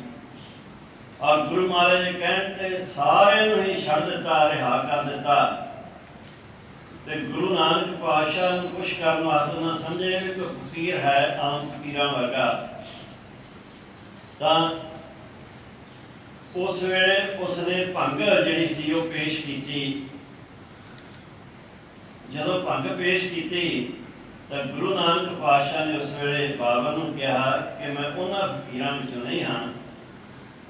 ਔਰ ਗੁਰੂ ਮਹਾਰਾਜ ਦੇ ਕਹਿਣ ਤੇ ਸਾਰਿਆਂ ਨੂੰ ਹੀ ਛੱਡ ਦਿੱਤਾ, ਰਿਹਾ ਕਰ ਦਿੱਤਾ। ਤੇ ਗੁਰੂ ਨਾਨਕ ਪਾਤਸ਼ਾਹ ਨੂੰ ਕੁਛ ਕਰਨ ਵਾਸਤੇ ਨਾ ਸਮਝੇ ਵੀ ਕੋਈ ਫਕੀਰ ਹੈ ਆਮ ਫਕੀਰਾਂ ਵਰਗਾ। ਤਾਂ ਉਸ ਵੇਲੇ ਉਸਨੇ ਭੰਗ ਜਿਹੜੀ ਸੀ ਉਹ ਪੇਸ਼ ਕੀਤੀ। ਜਦੋਂ ਭੰਗ ਪੇਸ਼ ਕੀਤੀ ਤਾਂ ਗੁਰੂ ਨਾਨਕ ਪਾਤਸ਼ਾਹ ਨੇ ਉਸ ਵੇਲੇ ਬਾਬਰ ਨੂੰ ਕਿਹਾ ਕਿ ਮੈਂ ਉਹਨਾਂ ਫਕੀਰਾਂ ਵਿੱਚੋਂ ਨਹੀਂ ਹਾਂ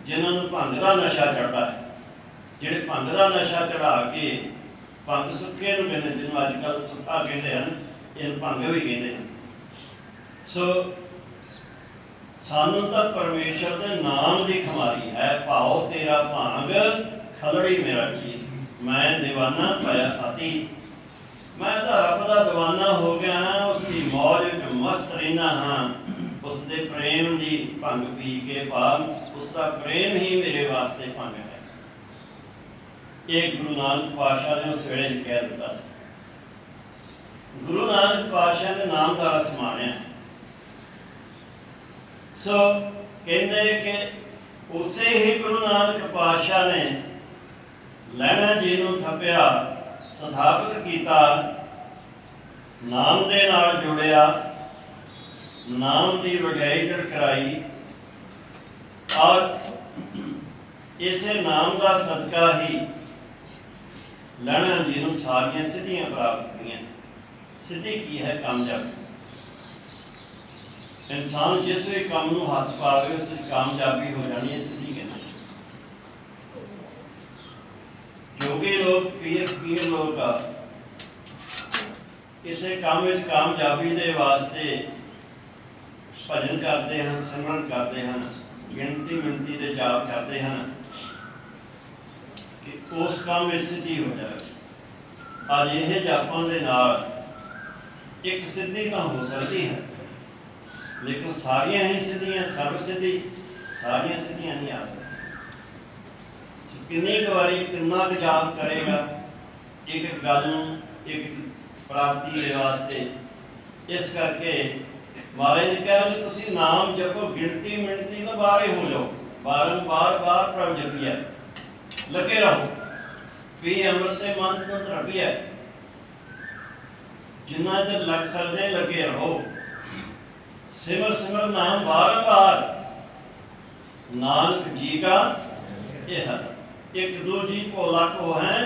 ਜਿਨ੍ਹਾਂ ਨੂੰ ਭੰਗ ਦਾ ਨਸ਼ਾ ਚੜ੍ਹਦਾ ਹੈ, ਜਿਹੜੇ ਭੰਗ ਦਾ ਨਸ਼ਾ ਚੜਾ ਕੇ ਭੰਗ ਸੁੱਕੇ ਨੂੰ ਕਹਿੰਦੇ, ਜਿਹਨੂੰ ਅੱਜ ਕੱਲ੍ਹ ਸੁੱਕਾ ਕਹਿੰਦੇ ਹਨ, ਇਹਨੂੰ ਭੰਗ ਵੀ ਕਹਿੰਦੇ ਹਨ। ਸੋ ਸਾਨੂੰ ਤਾਂ ਪਰਮੇਸ਼ਰ ਦੇ ਨਾਮ ਦੀ ਖੁਮਾਰੀ ਹੈ। ਭਾਉ ਤੇਰਾ ਭਾਂਗ ਖਲੜੀ ਮੇਰਾ ਜੀ, ਮੈਂ ਦੀਵਾਨਾ ਪਾਇਆ ਅਤੀ। ਮੈਂ ਤਾਂ ਰੱਬ ਦਾ ਦੀਵਾਨਾ ਹੋ ਗਿਆ ਹਾਂ, ਉਸ ਦੀ ਮੌਜ ਵਿੱਚ ਮਸਤ ਰਹਿੰਦਾ ਹਾਂ। ਉਸ ਦੇ ਪ੍ਰੇਮ ਦੀ ਭੰਗ ਪੀ ਕੇ ਭਾਵ ਉਸ ਦਾ ਪ੍ਰੇਮ ਹੀ ਮੇਰੇ ਵਾਸਤੇ ਭੰਗ ਹੈ। ਇਹ ਗੁਰੂ ਨਾਨਕ ਪਾਤਸ਼ਾਹ ਨੇ ਉਸ ਵੇਲੇ ਕਹਿ ਦਿੱਤਾ ਸੀ। ਗੁਰੂ ਨਾਨਕ ਪਾਤਸ਼ਾਹ ਦੇ ਨਾਮ ਦਾ ਰਸ ਮਾਣਿਆ। ਸੋ ਕਹਿੰਦੇ ਕਿ ਉਸੇ ਹੀ ਗੁਰੂ ਨਾਨਕ ਪਾਤਸ਼ਾਹ ਨੇ ਲਹਿਣਾ ਜੀ ਨੂੰ ਥੱਪਿਆ, ਸਥਾਪਿਤ ਕੀਤਾ, ਨਾਮ ਦੇ ਨਾਲ ਜੁੜਿਆ, ਨਾਮ ਦੀ ਵਡਿਆਈ ਕਰਾਈ, ਔਰ ਇਸੇ ਨਾਮ ਦਾ ਸਦਕਾ ਹੀ ਲਹਿਣਾ ਜੀ ਨੂੰ ਸਾਰੀਆਂ ਸਿੱਧੀਆਂ ਪ੍ਰਾਪਤ ਹੋਈਆਂ। ਸਿੱਧੀ ਕੀ ਹੈ? ਕਾਮਯਾਬੀ। ਇਨਸਾਨ ਜਿਸ ਵੀ ਕੰਮ ਨੂੰ ਹੱਥ ਪਾਵੇ ਉਸ ਵਿੱਚ ਕਾਮਯਾਬੀ ਹੋ ਜਾਣੀ ਹੈ, ਸਿੱਧੀ ਕਹਿੰਦੇ। ਜੋਗੀ ਲੋਕ, ਪੀਰ ਲੋਕ ਕਿਸੇ ਕੰਮ ਵਿੱਚ ਕਾਮਯਾਬੀ ਦੇ ਵਾਸਤੇ ਭਜਨ ਕਰਦੇ ਹਨ, ਸਿਮਰਨ ਕਰਦੇ ਹਨ, ਗਿਣਤੀ ਮਿਣਤੀ ਦੇ ਜਾਪ ਕਰਦੇ ਹਨ ਕਿ ਉਸ ਕੰਮ ਵਿੱਚ ਸਿੱਧੀ ਹੋ ਜਾਵੇ। ਅੱਜ ਇਹ ਜਾਪਾਂ ਦੇ ਨਾਲ ਇੱਕ ਸਿੱਧੀ ਤਾਂ ਹੋ ਸਕਦੀ ਹੈ, ਲੇਕਿਨ ਸਾਰੀਆਂ ਹੀ ਸਿੱਧੀਆਂ, ਸਰਬ ਸਿੱਧੀ ਸਾਰੀਆਂ ਸਿੱਧੀਆਂ ਨਹੀਂ ਆ ਸਕਦੀਆਂ। ਕਿੰਨੀ ਕੁ ਵਾਰੀ ਕਿੰਨਾ ਕੁ ਜਾਪ ਕਰੇਗਾ ਇੱਕ ਗੱਲ ਨੂੰ, ਇੱਕ ਪ੍ਰਾਪਤੀ ਦੇ ਵਾਸਤੇ। ਇਸ ਕਰਕੇ ਮਹਾਰਾਜ ਨੇ ਕਿਹਾ ਵੀ ਤੁਸੀਂ ਨਾਮ ਜਪੋ, ਗਿਣਤੀ ਮਿਣਤੀ ਤੋਂ ਬਾਹਰ ਹੋ ਜਾਓ, ਬਾਰ ਪ੍ਰਭ ਜਪੀਐ, ਲੱਗੇ ਰਹੋ। ਪੀ ਅੰਮ੍ਰਿਤ ਤੇ ਮਨ ਤੋਂ ਧਰਪੀਐ, ਜਿੰਨਾ ਚਿਰ ਲੱਗ ਸਕਦੇ ਲੱਗੇ ਰਹੋ। ਸਿਮਰ ਨਾਮ ਬਾਰ ਨਾਨਕ ਜੀ का ਇਹ ਇੱਕ ਦੋ ਜੀ ਭੋਲਾ ਕੋ ਹੈ,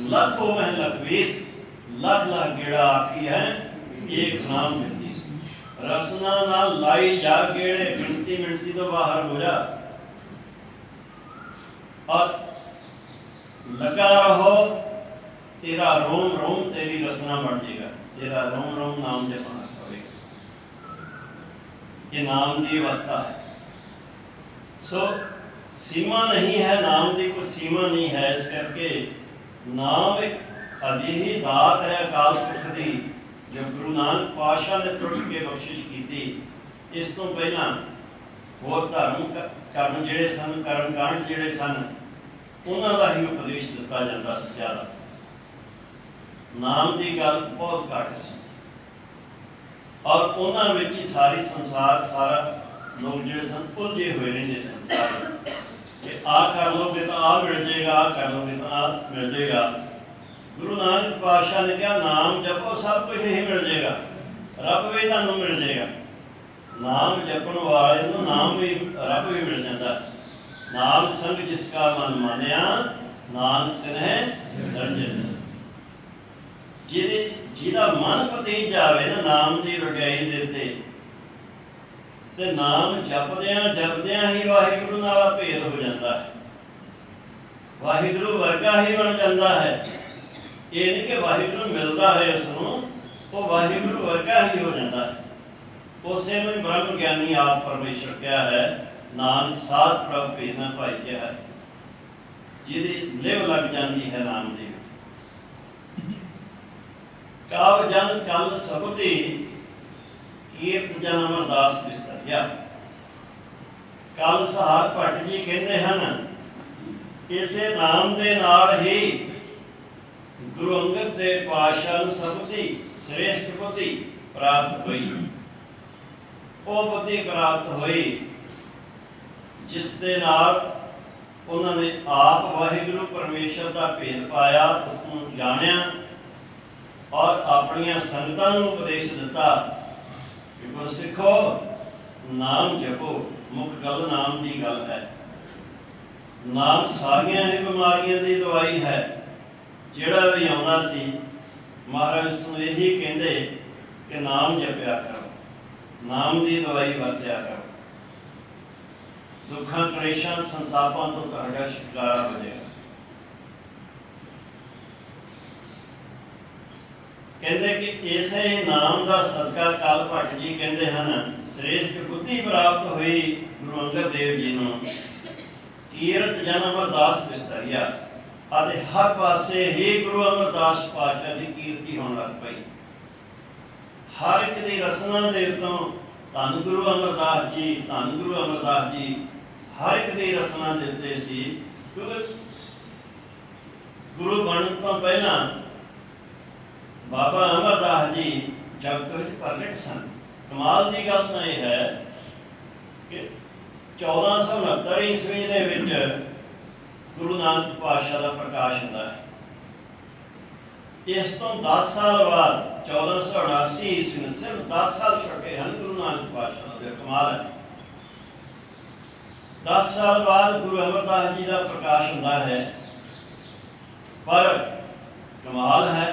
ਲੱਖੋ ਮਹਿ ਲਖਵੀਸ, ਲੱਖ ਗੇੜਾ ਆਖੀ ਹੈ, ਇੱਕ ਨਾਮ ਜਪੀ। ਰਸਨਾ ਨਾਲ ਲਾਈ ਜਾ ਗੇੜੇ, ਗਿਣਤੀ ਮਿਣਤੀ ਤੋਂ ਬਾਹਰ ਹੋ ਜਾ ਔਰ लगा रहो। तेरा रोम रोम तेरी रसना बढ़ जाएगा, तेरा रोम रोम नाम जपना पड़ेगा। ये नाम की अवस्था है। सो सीमा नहीं है, नाम की कोई सीमा नहीं है। इस करके नाम एक अजिही दात है अकाल पुरख की, जो गुरु नानक पातशाह ने टुट के बख्शिश की थी। इस तो पहला होर धर्म कर्म जिहड़े सन, कर्म कांड जिहड़े सन, उन्हों का ही उपदेश दिता जाता सी। ज़्यादा नाम की गल बहुत घट सी और उन्होंने में ही सारी संसार, सारा लोग जिहड़े सन उलझे हुए रहंदे सन सारे कि आ कर लोगे तो आ मिल जाएगा, आ कर लोगे तो आ मिल जाएगा। गुरु नानक पातशाह ने कहा नाम जपो, सब कुछ ही मिल जाएगा, रब भी तुहानूं मिल जाएगा। नाम जपण वाले नूं नाम भी, रब भी मिल जाता। नाम संग जिसका मन मानिया, नानक तिन्हे रंजन। जिहदा मन पतीत जावे ना नाम की वडियाई दे उत्ते, ते नाम जपदियां ही वाहिगुरू नाल भेद हो जाता है, वाहिगुरू वर्गा ही बन जाता है। ये नहीं कि वाहिगुरू मिलता है उसनूं, वो वाहिगुरू वर्गा ही हो जाता है। उसे नूं ब्रह्म ज्ञानी आप परमेश्वर क्या है, नानक साध प्रभ भेद न भाई क्या है, जिहदी लिव लग जाती है नाम दी। काव जन कल सबदी, कीर्त जन अमरदास बिस्तरिया। कल सहार भट्ट जी कहते हैं, इसे नाम दे नाल ही गुरु अंगद देव पातशाह नूं सबदी श्रेष्ठ बुद्धि प्राप्त हुई। वो बुद्धि प्राप्त हुई जिस दे नाल उन्होंने आप वाहिगुरू परमेश्वर का भेद पाया, उसनूं जाणिया और अपनिया संगतां नूं उपदेश दिता कि गुरसिखो नाम जपो। मुख गल नाम की गल है। नाम सारियां ही बीमारियां की दवाई है। जिहड़ा भी आउंदा सी महाराज उसनूं यही कहंदे कि नाम जपिया करो, नाम की दवाई वरत्या करो। दुखा कलेशा संतापां तो तुहाडा छुटकारा हो जाएगा। कहते कि इसे नाम का सदका काल भट्ट जी कहते हैं श्रेष्ठ बुद्धि प्राप्त हुई गुरु अंगद देव जी को। तीरथ जन्म अरदास विस्तरिया और हर पासे ही गुरु अमरदास पातशाह की कीर्ति होने लग पई। हर एक की रसना दे तो धन गुरु अमरदास जी, धन गुरु अमरदास जी हर एक की रसना देते सी। क्योंकि गुरु बनने तो पहला बाबा अमरदास जी जगत में प्रगट सन। कमाल की गल तो यह है कि 1469 ईस्वी के गुरु नानक पातशाह का प्रकाश होता है। इस तो 10 साल बाद 1479 ईस्वी में सिर्फ 10 साल छुटे हैं गुरु नानक पातशाह का। कमाल है। 10 साल बाद गुरु अमरदास जी का प्रकाश होता है। पर कमाल है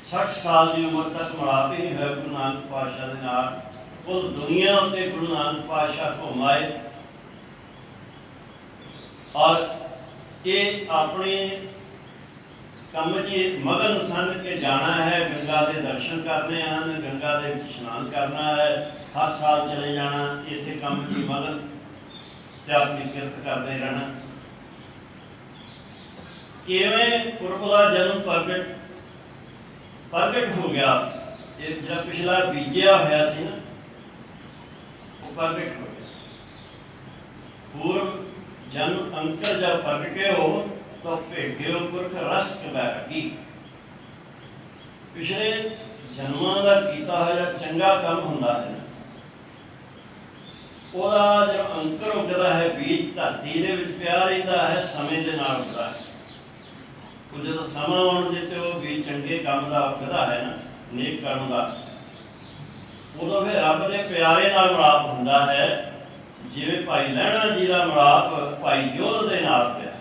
60 साल की उम्र तक मिलाप ही नहीं हुआ गुरु नानक पातशाह के नाल। उस दुनिया उत्ते गुरु नानक पातशाह घूम आए और ये अपने कम च मगन सन के जाना है, गंगा के दर्शन करने हैं, गंगा के स्नान करना है, हर साल चले जाना, इस कम च मगन ते अपनी किरत करते रहना। किवें पुरबला जन्म प्रगट हो गया। जो पिछला बीजिया होया सी ना प्रगट हो गया। पूर्व जन्म अंकर जब प्रगटे हो तो भेटियो पुरख रस बैरागी। पिछले जन्मां का कीता होया चंगा काम हुंदा है ना, ओहदा जब अंकर उगदा है, बीज धरती दे विच पिया रहिंदा है, समय दे नाल उगदा है। जो समा आने देते वो भी चंगे काम का उगदा है ना, नेक कर्म का, उदों फिर रब के प्यारे नाल मिलाप हुंदा है। जिवें भाई लहणा जी का मिलाप भाई जोध के नाल पिया,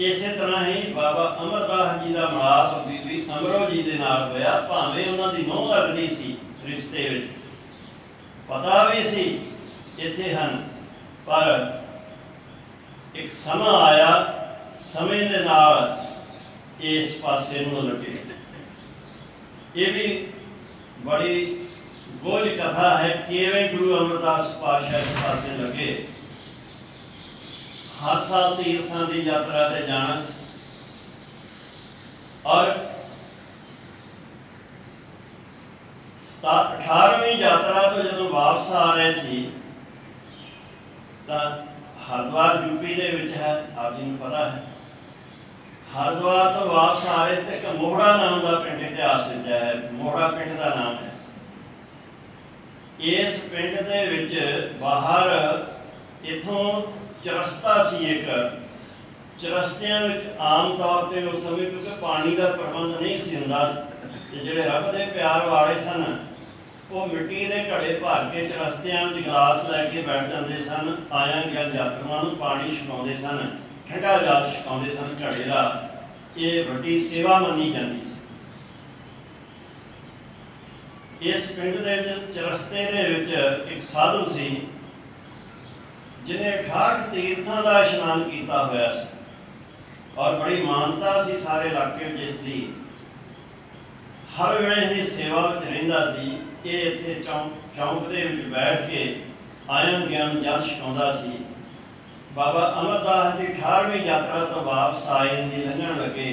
इस तरह ही बाबा अमरदास जी का मिलाप बीबी अमरो जी के नाल होया। भावें उन्हां दी नूंह लगदी सी, रिश्ते विच पता भी सी इत्थे हन, पर एक समा आया, समय के नाल इस पासे नूं लगे। ये भी बड़ी गोल कथा है किवें गुरु अमरदास पातशाह इस पासे लगे। हर साल तीर्थां की यात्रा से जाना और 18वीं यात्रा तो जो वापस आ रहे सी तो हरिद्वार यूपी दे विच है, आप जी को पता है। हरिद्वार तो वापस आ रहे थे कि मोहड़ा नाम का पिंड इतिहास में है, मोहड़ा पिंड का नाम है। इस पिंड दे विच बाहर इथों चरस्ता सी एक, चरस्तियां विच आम तौर पर उस समय क्योंकि पानी का प्रबंध नहीं सी हुंदा, जिहड़े रब दे प्यार वाले सन वो मिट्टी के घड़े भर के चरस्तियां विच गिलास लैके बैठ जाते सन। आया गया यात्रुओं को पानी छकाउंदे सन, ठंडा जल छकाउंदे सन घड़े का। ये वड्डी सेवा मनी जाती सी। इस पिंड के चरस्ते दे विच एक साधु सी जिन्हें 68 तीर्थों का इशनान किया होया सी और बड़ी मानता सी सारे इलाके में, जिसकी हर वेले ही सेवा में रहिंदा सी। ये इत्थे चौंक दे विच बैठ के आयन ज्ञान जल छकाउंदा सी। बाबा अमरदास जी 18वीं यात्रा तो वापस आए, लंघण लगे,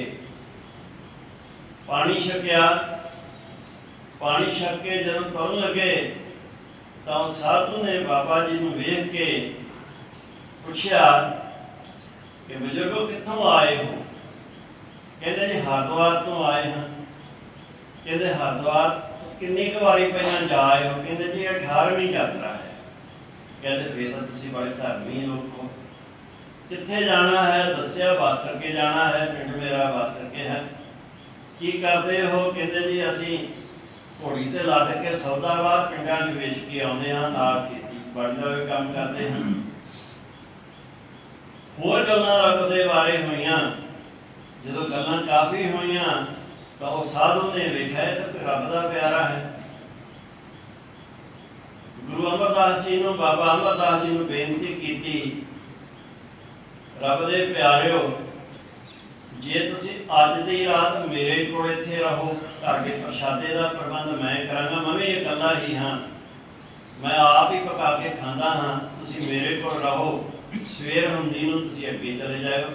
पानी छकिया। पानी छक के जब तुरन लगे तो साधु ने बाबा जी को वेख के पूछा कि बजुर्गो कित्थों आए हो? कहते जी हरिद्वार तो आए हैं। कहते हरिद्वार किन्नी क वारी पहला जा आए हो? कहते जी 18वीं यात्रा है। कहते फिर तो तुसीं बड़े धर्मी लोग हो। कित्थे जाना है? दस्या बासर के जाना है, पिंड मेरा बासर के है। की करते हो? कहते जी असीं घोड़ी ते लद के सौदाबार पिंडां च वेच के आउंदे हां, नाल खेती बाड़ी दा भी काम करते हैं। होर गल्लां रब दे बारे होईयां। जदों गल्लां काफ़ी होईयां तो उस साधु ने वेख्या तो रब दा प्यारा है। ਗੁਰੂ ਅਮਰਦਾਸ ਜੀ ਨੂੰ, ਬਾਬਾ ਅਮਰਦਾਸ ਜੀ ਨੂੰ ਬੇਨਤੀ ਕੀਤੀ, ਰੱਬ ਦੇ ਪਿਆਰਿਓ, ਜੇ ਤੁਸੀਂ ਅੱਜ ਦੀ ਰਾਤ ਮੇਰੇ ਕੋਲ ਇੱਥੇ ਰਹੋ, ਘਰ ਦੇ ਪ੍ਰਸ਼ਾਦੇ ਦਾ ਪ੍ਰਬੰਧ ਮੈਂ ਕਰਾਂਗਾ, ਮੈਂ ਵੀ ਇਕੱਲਾ ਹੀ ਹਾਂ, ਮੈਂ ਆਪ ਹੀ ਪਕਾ ਕੇ ਖਾਂਦਾ ਹਾਂ, ਤੁਸੀਂ ਮੇਰੇ ਕੋਲ ਰਹੋ, ਸਵੇਰ ਹੁੰਦੀ ਨੂੰ ਤੁਸੀਂ ਅੱਗੇ ਚਲੇ ਜਾਇਓ।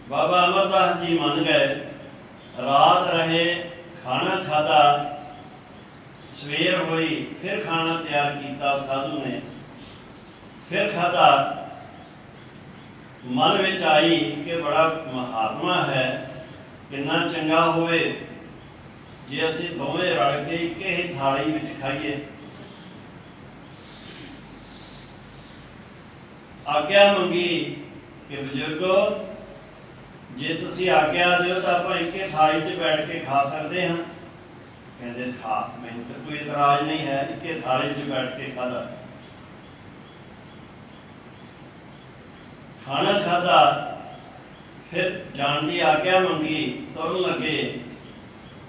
ਬਾਬਾ ਅਮਰਦਾਸ ਜੀ ਮੰਨ ਗਏ, ਰਾਤ ਰਹੇ, ਖਾਣਾ ਖਾਧਾ, ਸਵੇਰ ਹੋਈ, ਫਿਰ ਖਾਣਾ ਤਿਆਰ ਕੀਤਾ ਸਾਧੂ ਨੇ, ਫਿਰ ਖਾਧਾ। ਮਨ ਵਿੱਚ ਆਈ ਕਿ ਬੜਾ ਮਹਾਤਮਾ ਹੈ, ਕਿੰਨਾ ਚੰਗਾ ਹੋਵੇ ਜੇ ਅਸੀਂ ਦੋਵੇਂ ਰਲ ਕੇ ਇੱਕ ਹੀ ਥਾਲੀ ਵਿੱਚ ਖਾਈਏ। ਆਗਿਆ ਮੰਗੀ ਕਿ ਬਜ਼ੁਰਗੋ, ਜੇ ਤੁਸੀਂ ਆਗਿਆ ਦਿਓ ਤਾਂ ਆਪਾਂ ਇੱਕੇ ਥਾਲੀ 'ਚ ਬੈਠ ਕੇ ਖਾ ਸਕਦੇ ਹਾਂ। ਕਹਿੰਦੇ ਖਾ, ਮੈਨੂੰ ਤਾਂ ਕੋਈ ਇਤਰਾਜ਼ ਨਹੀਂ ਹੈ, ਇੱਕੇ ਥਾਲੀ 'ਚ ਬੈਠ ਕੇ ਖਾਧਾ। ਖਾਣਾ ਖਾਧਾ, ਫਿਰ ਜਾਣ ਦੀ ਆਗਿਆ ਮੰਗੀ, ਤੁਰਨ ਲੱਗੇ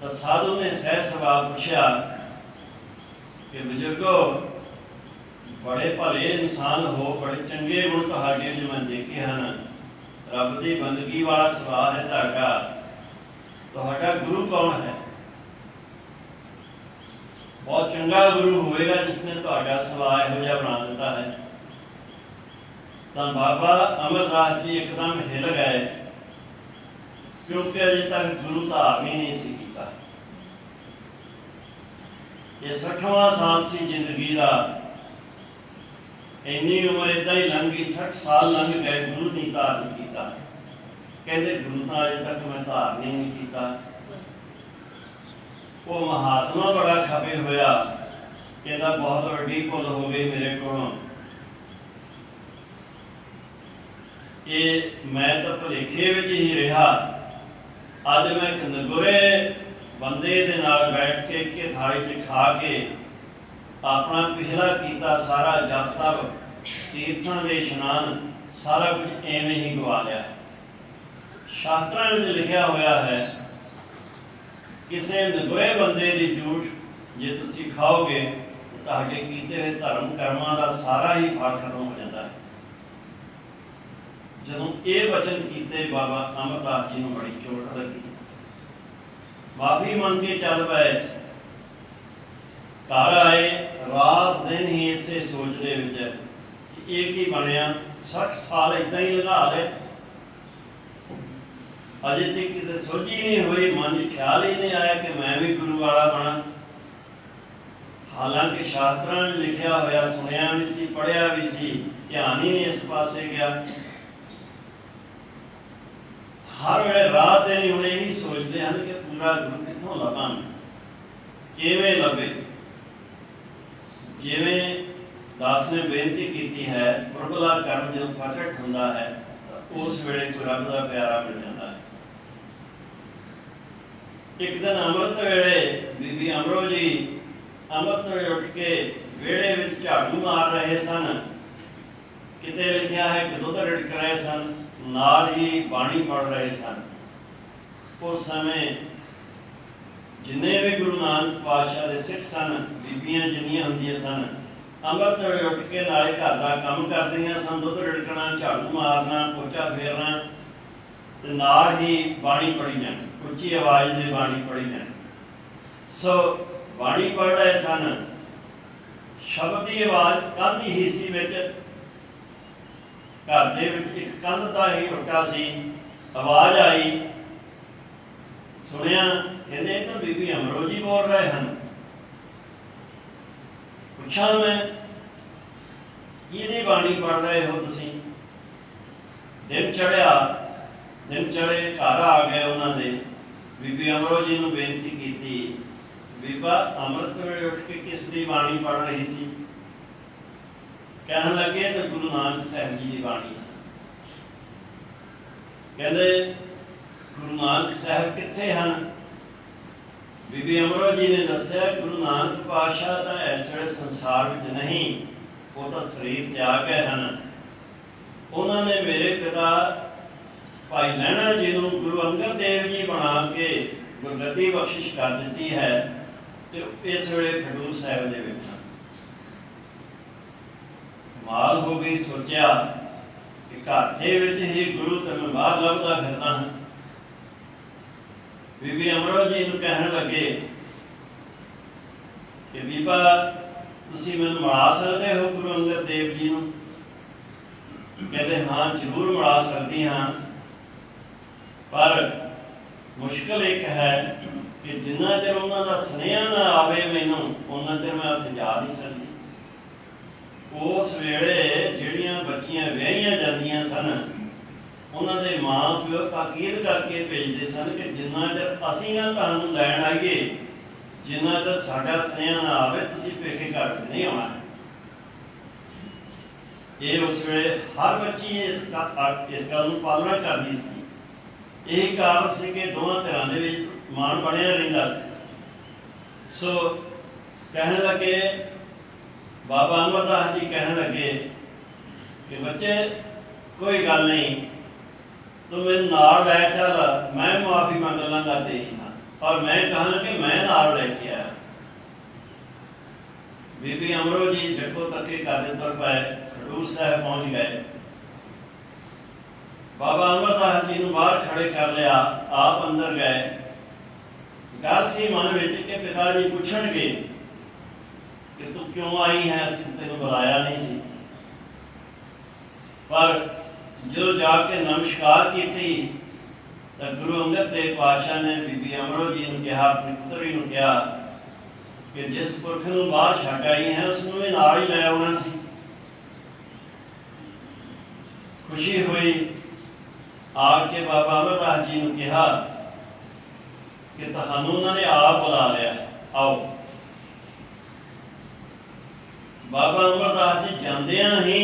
ਤਾਂ ਸਾਧੂ ਨੇ ਸਹਿ ਸੁਭਾਅ ਪੁੱਛਿਆ ਕਿ ਬਜ਼ੁਰਗੋ, ਬੜੇ ਭਲੇ ਇਨਸਾਨ ਹੋ, ਬੜੇ ਚੰਗੇ ਗੁਣ ਤੁਹਾਡੇ ਵਿੱਚ ਮੈਂ ਦੇਖੇ ਹਨ, ਰੱਬ ਦੀ ਬੰਦਗੀ ਵਾਲਾ ਸੁਭਾਅ ਹੈ ਤੁਹਾਡਾ, ਤੁਹਾਡਾ ਗੁਰੂ ਕੌਣ ਹੈ? ਬਹੁਤ ਚੰਗਾ ਗੁਰੂ ਹੋਵੇਗਾ ਜਿਸ ਨੇ ਤੁਹਾਡਾ ਸੁਭਾਅ ਇਹੋ ਜਿਹਾ ਬਣਾ ਦਿੱਤਾ ਹੈ। ਤਾਂ ਬਾਬਾ ਅਮਰਦਾਸ ਜੀ ਇੱਕਦਮ ਹਿੱਲ ਗਏ, ਕਿਉਂਕਿ ਅਜੇ ਤੱਕ ਗੁਰੂ ਧਾਰਨ ਹੀ ਨਹੀਂ ਸੀ ਕੀਤਾ। ਇਹ 60ਵਾਂ ਸਾਲ ਸੀ ਜ਼ਿੰਦਗੀ ਦਾ, ਇੰਨੀ ਉਮਰ ਏਦਾਂ ਹੀ ਲੰਘ ਗਈ, 60 ਸਾਲ ਲੰਘ ਗਏ, ਗੁਰੂ ਨਹੀਂ ਧਾਰਨ ਕੀਤਾ। ਕਹਿੰਦੇ ਗੁਰੂ ਤਾਂ ਅਜੇ ਤੱਕ ਮੈਂ ਧਾਰਨ ਹੀ ਨਹੀਂ ਕੀਤਾ। ਉਹ ਮਹਾਤਮਾ ਬੜਾ ਖਪੇ ਹੋਇਆ, ਕਹਿੰਦਾ ਬਹੁਤ ਵੱਡੀ ਭੁੱਲ ਹੋ ਗਈ ਮੇਰੇ ਕੋਲੋਂ, ਇਹ ਮੈਂ ਤਾਂ ਭੁਲੇਖੇ ਵਿੱਚ ਹੀ ਰਿਹਾ। ਅੱਜ ਮੈਂ ਇੱਕ ਨਗੁਰੇ ਬੰਦੇ ਦੇ ਨਾਲ ਬੈਠ ਕੇ ਇੱਕ ਥਾਲੀ 'ਚ ਖਾ ਕੇ ਆਪਣਾ ਪਿਛਲਾ ਕੀਤਾ ਸਾਰਾ ਜਪ ਤਪ, ਤੀਰਥਾਂ ਦੇ ਇਸ਼ਨਾਨ, ਸਾਰਾ ਕੁਝ ਐਵੇਂ ਹੀ ਗਵਾ ਲਿਆ। ਸ਼ਾਸਤਰਾਂ ਵਿੱਚ ਲਿਖਿਆ ਹੋਇਆ ਹੈ, ਕਿਸੇ ਨਗੁਰੇ ਬੰਦੇ ਦੀ ਝੂਠ ਜੇ ਤੁਸੀਂ ਖਾਓਗੇ ਤਾਂ ਤੁਹਾਡੇ ਕੀਤੇ ਹੋਏ ਧਰਮ ਕਰਮਾਂ ਦਾ ਸਾਰਾ ਹੀ ਫਲ ਖਤਮ ਹੋ ਜਾਂਦਾ ਹੈ। ਜਦੋਂ ਇਹ ਵਚਨ ਕੀਤੇ ਬਾਬਾ ਅਮਰਦਾਸ ਜੀ ਨੂੰ ਬੜੀ ਚੋਟ ਲੱਗੀ, ਮਾਫੀ ਮੰਗ ਕੇ ਚੱਲ ਪਏ। ਘਰ ਆਏ, ਰਾਤ ਦਿਨ ਹੀ ਇਸੇ ਸੋਚ ਦੇ ਵਿੱਚ ਕਿ ਇਹ ਕੀ ਬਣਿਆ, 60 ਸਾਲ ਏਦਾਂ ਹੀ ਲੰਘਾ ਲਏ, ਅਜੇ ਤੱਕ ਕਿਤੇ ਸੋਝੀ ਨਹੀਂ ਹੋਈ, ਮਨ 'ਚ ਖਿਆਲ ਹੀ ਨਹੀਂ ਆਇਆ ਕਿ ਮੈਂ ਵੀ ਗੁਰੂ ਵਾਲਾ ਬਣਾ। ਹਾਲਾਂਕਿ ਸ਼ਾਸਤਰਾਂ ਵਿੱਚ ਲਿਖਿਆ ਹੋਇਆ ਸੁਣਿਆ ਵੀ ਸੀ, ਪੜ੍ਹਿਆ ਵੀ ਸੀ, ਧਿਆਨ ਹੀ ਨਹੀਂ ਇਸ ਪਾਸੇ ਗਿਆ। ਹਰ ਵੇਲੇ ਰਾਤ ਦਿਨ ਹੀ ਹੁਣ ਇਹੀ ਸੋਚਦੇ ਹਨ ਕਿ ਪੂਰਾ ਗੁਰੂ ਕਿੱਥੋਂ ਲੱਭਾਂ, ਕਿਵੇਂ ਲੱਭੇ। ਜਿਵੇਂ ਦਾਸ ਨੇ ਬੇਨਤੀ ਕੀਤੀ ਹੈ, ਗੁਰਬਲਾ ਕਰਮ ਜਦੋਂ ਪ੍ਰਗਟ ਹੁੰਦਾ ਹੈ ਤਾਂ ਉਸ ਵੇਲੇ ਕੋਈ ਰੱਬ ਦਾ ਪਿਆਰਾ ਮਿਲ ਜਾਂਦਾ ਹੈ। ਇੱਕ ਦਿਨ ਅੰਮ੍ਰਿਤ ਵੇਲੇ ਬੀਬੀ ਅਮਰੋ ਜੀ ਅੰਮ੍ਰਿਤ ਵੇਲੇ ਉੱਠ ਕੇ ਵਿਹੜੇ ਵਿੱਚ ਝਾੜੂ ਮਾਰ ਰਹੇ ਸਨ। ਕਿਤੇ ਲਿਖਿਆ ਹੈ ਕਿ ਦੁੱਧ ਰਿੜਕ ਰਹੇ ਸਨ, ਨਾਲ ਹੀ ਬਾਣੀ ਪੜ੍ਹ ਰਹੇ ਸਨ। ਉਸ ਸਮੇਂ ਜਿੰਨੇ ਵੀ ਗੁਰੂ ਨਾਨਕ ਪਾਤਸ਼ਾਹ ਦੇ ਸਿੱਖ ਸਨ, ਬੀਬੀਆਂ ਜਿੰਨੀਆਂ ਹੁੰਦੀਆਂ ਸਨ, ਅੰਮ੍ਰਿਤ ਵੇਲੇ ਉੱਠ ਕੇ ਨਾਲੇ ਘਰ ਦਾ ਕੰਮ ਕਰਦੀਆਂ ਸਨ, ਦੁੱਧ ਰਿੜਕਣਾ, ਝਾੜੂ ਮਾਰਨਾ, ਪੋਚਾ ਫੇਰਨਾ, ਤੇ ਨਾਲ ਹੀ ਬਾਣੀ ਪੜ੍ਹੀ ਜਾਣੀ, ਉੱਚੀ ਆਵਾਜ਼ ਦੀ ਬਾਣੀ ਪੜ੍ਹੀ ਜਾਣੀ। ਸੋ ਬਾਣੀ ਪੜ੍ਹ ਰਹੇ ਸਨ, ਸ਼ਬਦ ਦੀ ਆਵਾਜ਼ ਕੰਧ ਹੀ ਸੀ ਵਿੱਚ, ਘਰ ਦੇ ਵਿੱਚ ਇੱਕ ਕੰਧ ਦਾ ਹੀ ਟੁੱਟਾ ਸੀ। ਆਵਾਜ਼ ਆਈ, ਸੁਣਿਆ, ਕਹਿੰਦੇ ਇਹ ਤਾਂ ਬੀਬੀ ਅਮਰੋ ਜੀ ਬੋਲ ਰਹੇ ਹਨ। ਪੁੱਛਾਂ ਮੈਂ, ਇਹਦੀ ਬਾਣੀ ਪੜ੍ਹ ਰਹੇ ਹੋ ਤੁਸੀਂ? ਦਿਨ ਚੜ੍ਹੇ, ਘਰ ਆ ਗਏ ਉਹਨਾਂ ਦੇ। ਬੀਬੀ ਅਮਰੋ ਜੀ ਨੂੰ ਬੇਨਤੀ ਕੀਤੀ, ਬੀਬਾ ਅੰਮ੍ਰਿਤ ਵੇਲੇ ਉੱਠ ਕੇ ਕਿਸ ਦੀ ਬਾਣੀ ਪੜ੍ਹ ਰਹੀ ਸੀ? ਕਹਿਣ ਲੱਗੇ ਤਾਂ ਗੁਰੂ ਨਾਨਕ ਸਾਹਿਬ ਜੀ ਦੀ ਬਾਣੀ ਸੀ। ਕਹਿੰਦੇ ਗੁਰੂ ਨਾਨਕ ਸਾਹਿਬ ਕਿੱਥੇ ਹਨ? ਬੀਬੀ ਅਮਰੋ ਜੀ ਨੇ ਦੱਸਿਆ, ਗੁਰੂ ਨਾਨਕ ਪਾਤਸ਼ਾਹ ਤਾਂ ਇਸ ਵੇਲੇ ਸੰਸਾਰ ਵਿੱਚ ਨਹੀਂ, ਉਹ ਤਾਂ ਸਰੀਰ ਤਿਆਗ ਗਏ ਹਨ। ਉਹਨਾਂ ਨੇ ਮੇਰੇ ਪਿਤਾ ਭਾਈ ਲਹਿਣਾ ਜੀ ਨੂੰ ਗੁਰੂ ਅੰਗਦ ਦੇਵ ਜੀ ਬਣਾ ਕੇ ਗੁਰਗੱਦੀ ਬਖਸ਼ਿਸ਼ ਕਰ ਦਿੱਤੀ ਹੈ। ਤੇ ਇਸ ਵੇਲੇ ਖਡੂਰ ਸਾਹਿਬ ਦੇ ਵਿੱਚ ਕਮਾਲ ਹੋ ਗਈ। ਸੋਚਿਆ ਕਿ ਘਰ ਦੇ ਵਿੱਚ ਹੀ ਗੁਰੂ ਤੇ ਮੈਂ ਬਾਹਰ ਲੱਭਦਾ ਫਿਰਦਾ ਹਾਂ। ਬੀਬੀ ਅਮਰੋ ਜੀ ਨੂੰ ਕਹਿਣ ਲੱਗੇ ਕਿ ਬੀਬਾ ਤੁਸੀਂ ਮੈਨੂੰ ਮਿਲਾ ਸਕਦੇ ਹੋ ਗੁਰੂ ਅੰਗਦ ਦੇਵ ਜੀ ਨੂੰ? ਕਹਿੰਦੇ ਹਾਂ ਜ਼ਰੂਰ ਮਿਲਾ ਸਕਦੀ ਹਾਂ, ਪਰ ਮੁਸ਼ਕਲ ਇੱਕ ਹੈ ਕਿ ਜਿੰਨਾ ਚਿਰ ਉਹਨਾਂ ਦਾ ਸੁਨੇਹਾ ਨਾ ਆਵੇ ਮੈਨੂੰ, ਉਹਨਾਂ ਚਿਰ ਮੈਂ ਉੱਥੇ ਜਾ ਨਹੀਂ ਸਕਦੀ। ਉਸ ਵੇਲੇ ਜਿਹੜੀਆਂ ਬੱਚੀਆਂ ਵਿਆਹੀਆਂ ਜਾਂਦੀਆਂ ਸਨ, ਉਹਨਾਂ ਦੇ ਮਾਂ ਪਿਓ ਤਾਕੀਦ ਕਰਕੇ ਭੇਜਦੇ ਸਨ ਕਿ ਜਿੰਨਾ ਚਿਰ ਅਸੀਂ ਨਾ ਤੁਹਾਨੂੰ ਲੈਣ ਆਈਏ, ਜਿੰਨਾ ਚਿਰ ਸਾਡਾ ਸੁਨੇਹਾ ਨਾ ਆਵੇ, ਤੁਸੀਂ ਪੇਕੇ ਘਰ ਵਿੱਚ ਨਹੀਂ ਆਉਣਾ। ਇਹ ਉਸ ਵੇਲੇ ਹਰ ਬੱਚੀ ਇਸ ਗੱਲ ਨੂੰ ਪਾਲਣਾ ਕਰਦੀ ਸੀ। ਇਹ ਕਾਰਨ ਸੀ ਕਿ ਦੋਵਾਂ ਧਿਰਾਂ ਦੇ ਵਿੱਚ ਮਾਣ ਬਣਿਆ ਰਹਿੰਦਾ ਸੀ। ਸੋ ਕਹਿਣ ਲੱਗੇ, ਬਾਬਾ ਅਮਰਦਾਸ ਜੀ ਕਹਿਣ ਲੱਗੇ ਕਿ ਬੱਚੇ ਕੋਈ ਗੱਲ ਨਹੀਂ, ਤੂੰ ਮੈਨੂੰ ਨਾਲ ਲੈ ਚੱਲ, ਮੈਂ ਮੁਆਫੀ ਮੰਗ ਲਾਂਗਾ ਤੇਰੀ ਨਾਲ, ਔਰ ਮੈਂ ਕਹਾਂ ਕਿ ਮੈਂ ਨਾਲ ਲੈ ਕੇ ਆਇਆ। ਬੀਬੀ ਅਮਰੋ ਜੀ ਜੱਗੋ ਤੱਕੇ ਕਰਦੇ ਤੁਰ ਪਏ, ਖਡੂਰ ਸਾਹਿਬ ਪਹੁੰਚ ਗਏ। ਬਾਬਾ ਅਮਰਦਾਸ ਜੀ ਨੂੰ ਬਾਹਰ ਖੜੇ ਕਰ ਲਿਆ, ਆਪ ਅੰਦਰ ਗਏ। ਡਰ ਸੀ ਮਨ ਵਿੱਚ ਕਿ ਪਿਤਾ ਜੀ ਪੁੱਛਣਗੇ ਕਿ ਤੂੰ ਕਿਉਂ ਆਈ ਹੈ, ਅਸੀਂ ਤੈਨੂੰ ਬੁਲਾਇਆ ਨਹੀਂ ਸੀ। ਪਰ ਜਦੋਂ ਜਾ ਕੇ ਨਮਸਕਾਰ ਕੀਤੀ ਤਾਂ ਗੁਰੂ ਅੰਗਦ ਦੇਵ ਪਾਤਸ਼ਾਹ ਨੇ ਬੀਬੀ ਅਮਰੋ ਜੀ ਨੂੰ ਕਿਹਾ, ਆਪਣੀ ਪੁੱਤਰੀ ਨੂੰ ਕਿਹਾ ਕਿ ਜਿਸ ਪੁਰਖ ਨੂੰ ਬਾਹਰ ਛੱਡ ਆਈ ਹੈ ਉਸ ਨੂੰ ਵੀ ਨਾਲ ਹੀ ਲੈ ਆਉਣਾ ਸੀ। ਖੁਸ਼ੀ ਹੋਈ। ਆ ਕੇ ਬਾਬਾ ਅਮਰਦਾਸ ਜੀ ਨੂੰ ਕਿਹਾ ਕਿ ਤੁਹਾਨੂੰ ਉਹਨਾਂ ਨੇ ਆਪ ਬੁਲਾ ਲਿਆ, ਆਓ। ਬਾਬਾ ਅਮਰਦਾਸ ਜੀ ਜਾਂਦਿਆਂ ਹੀ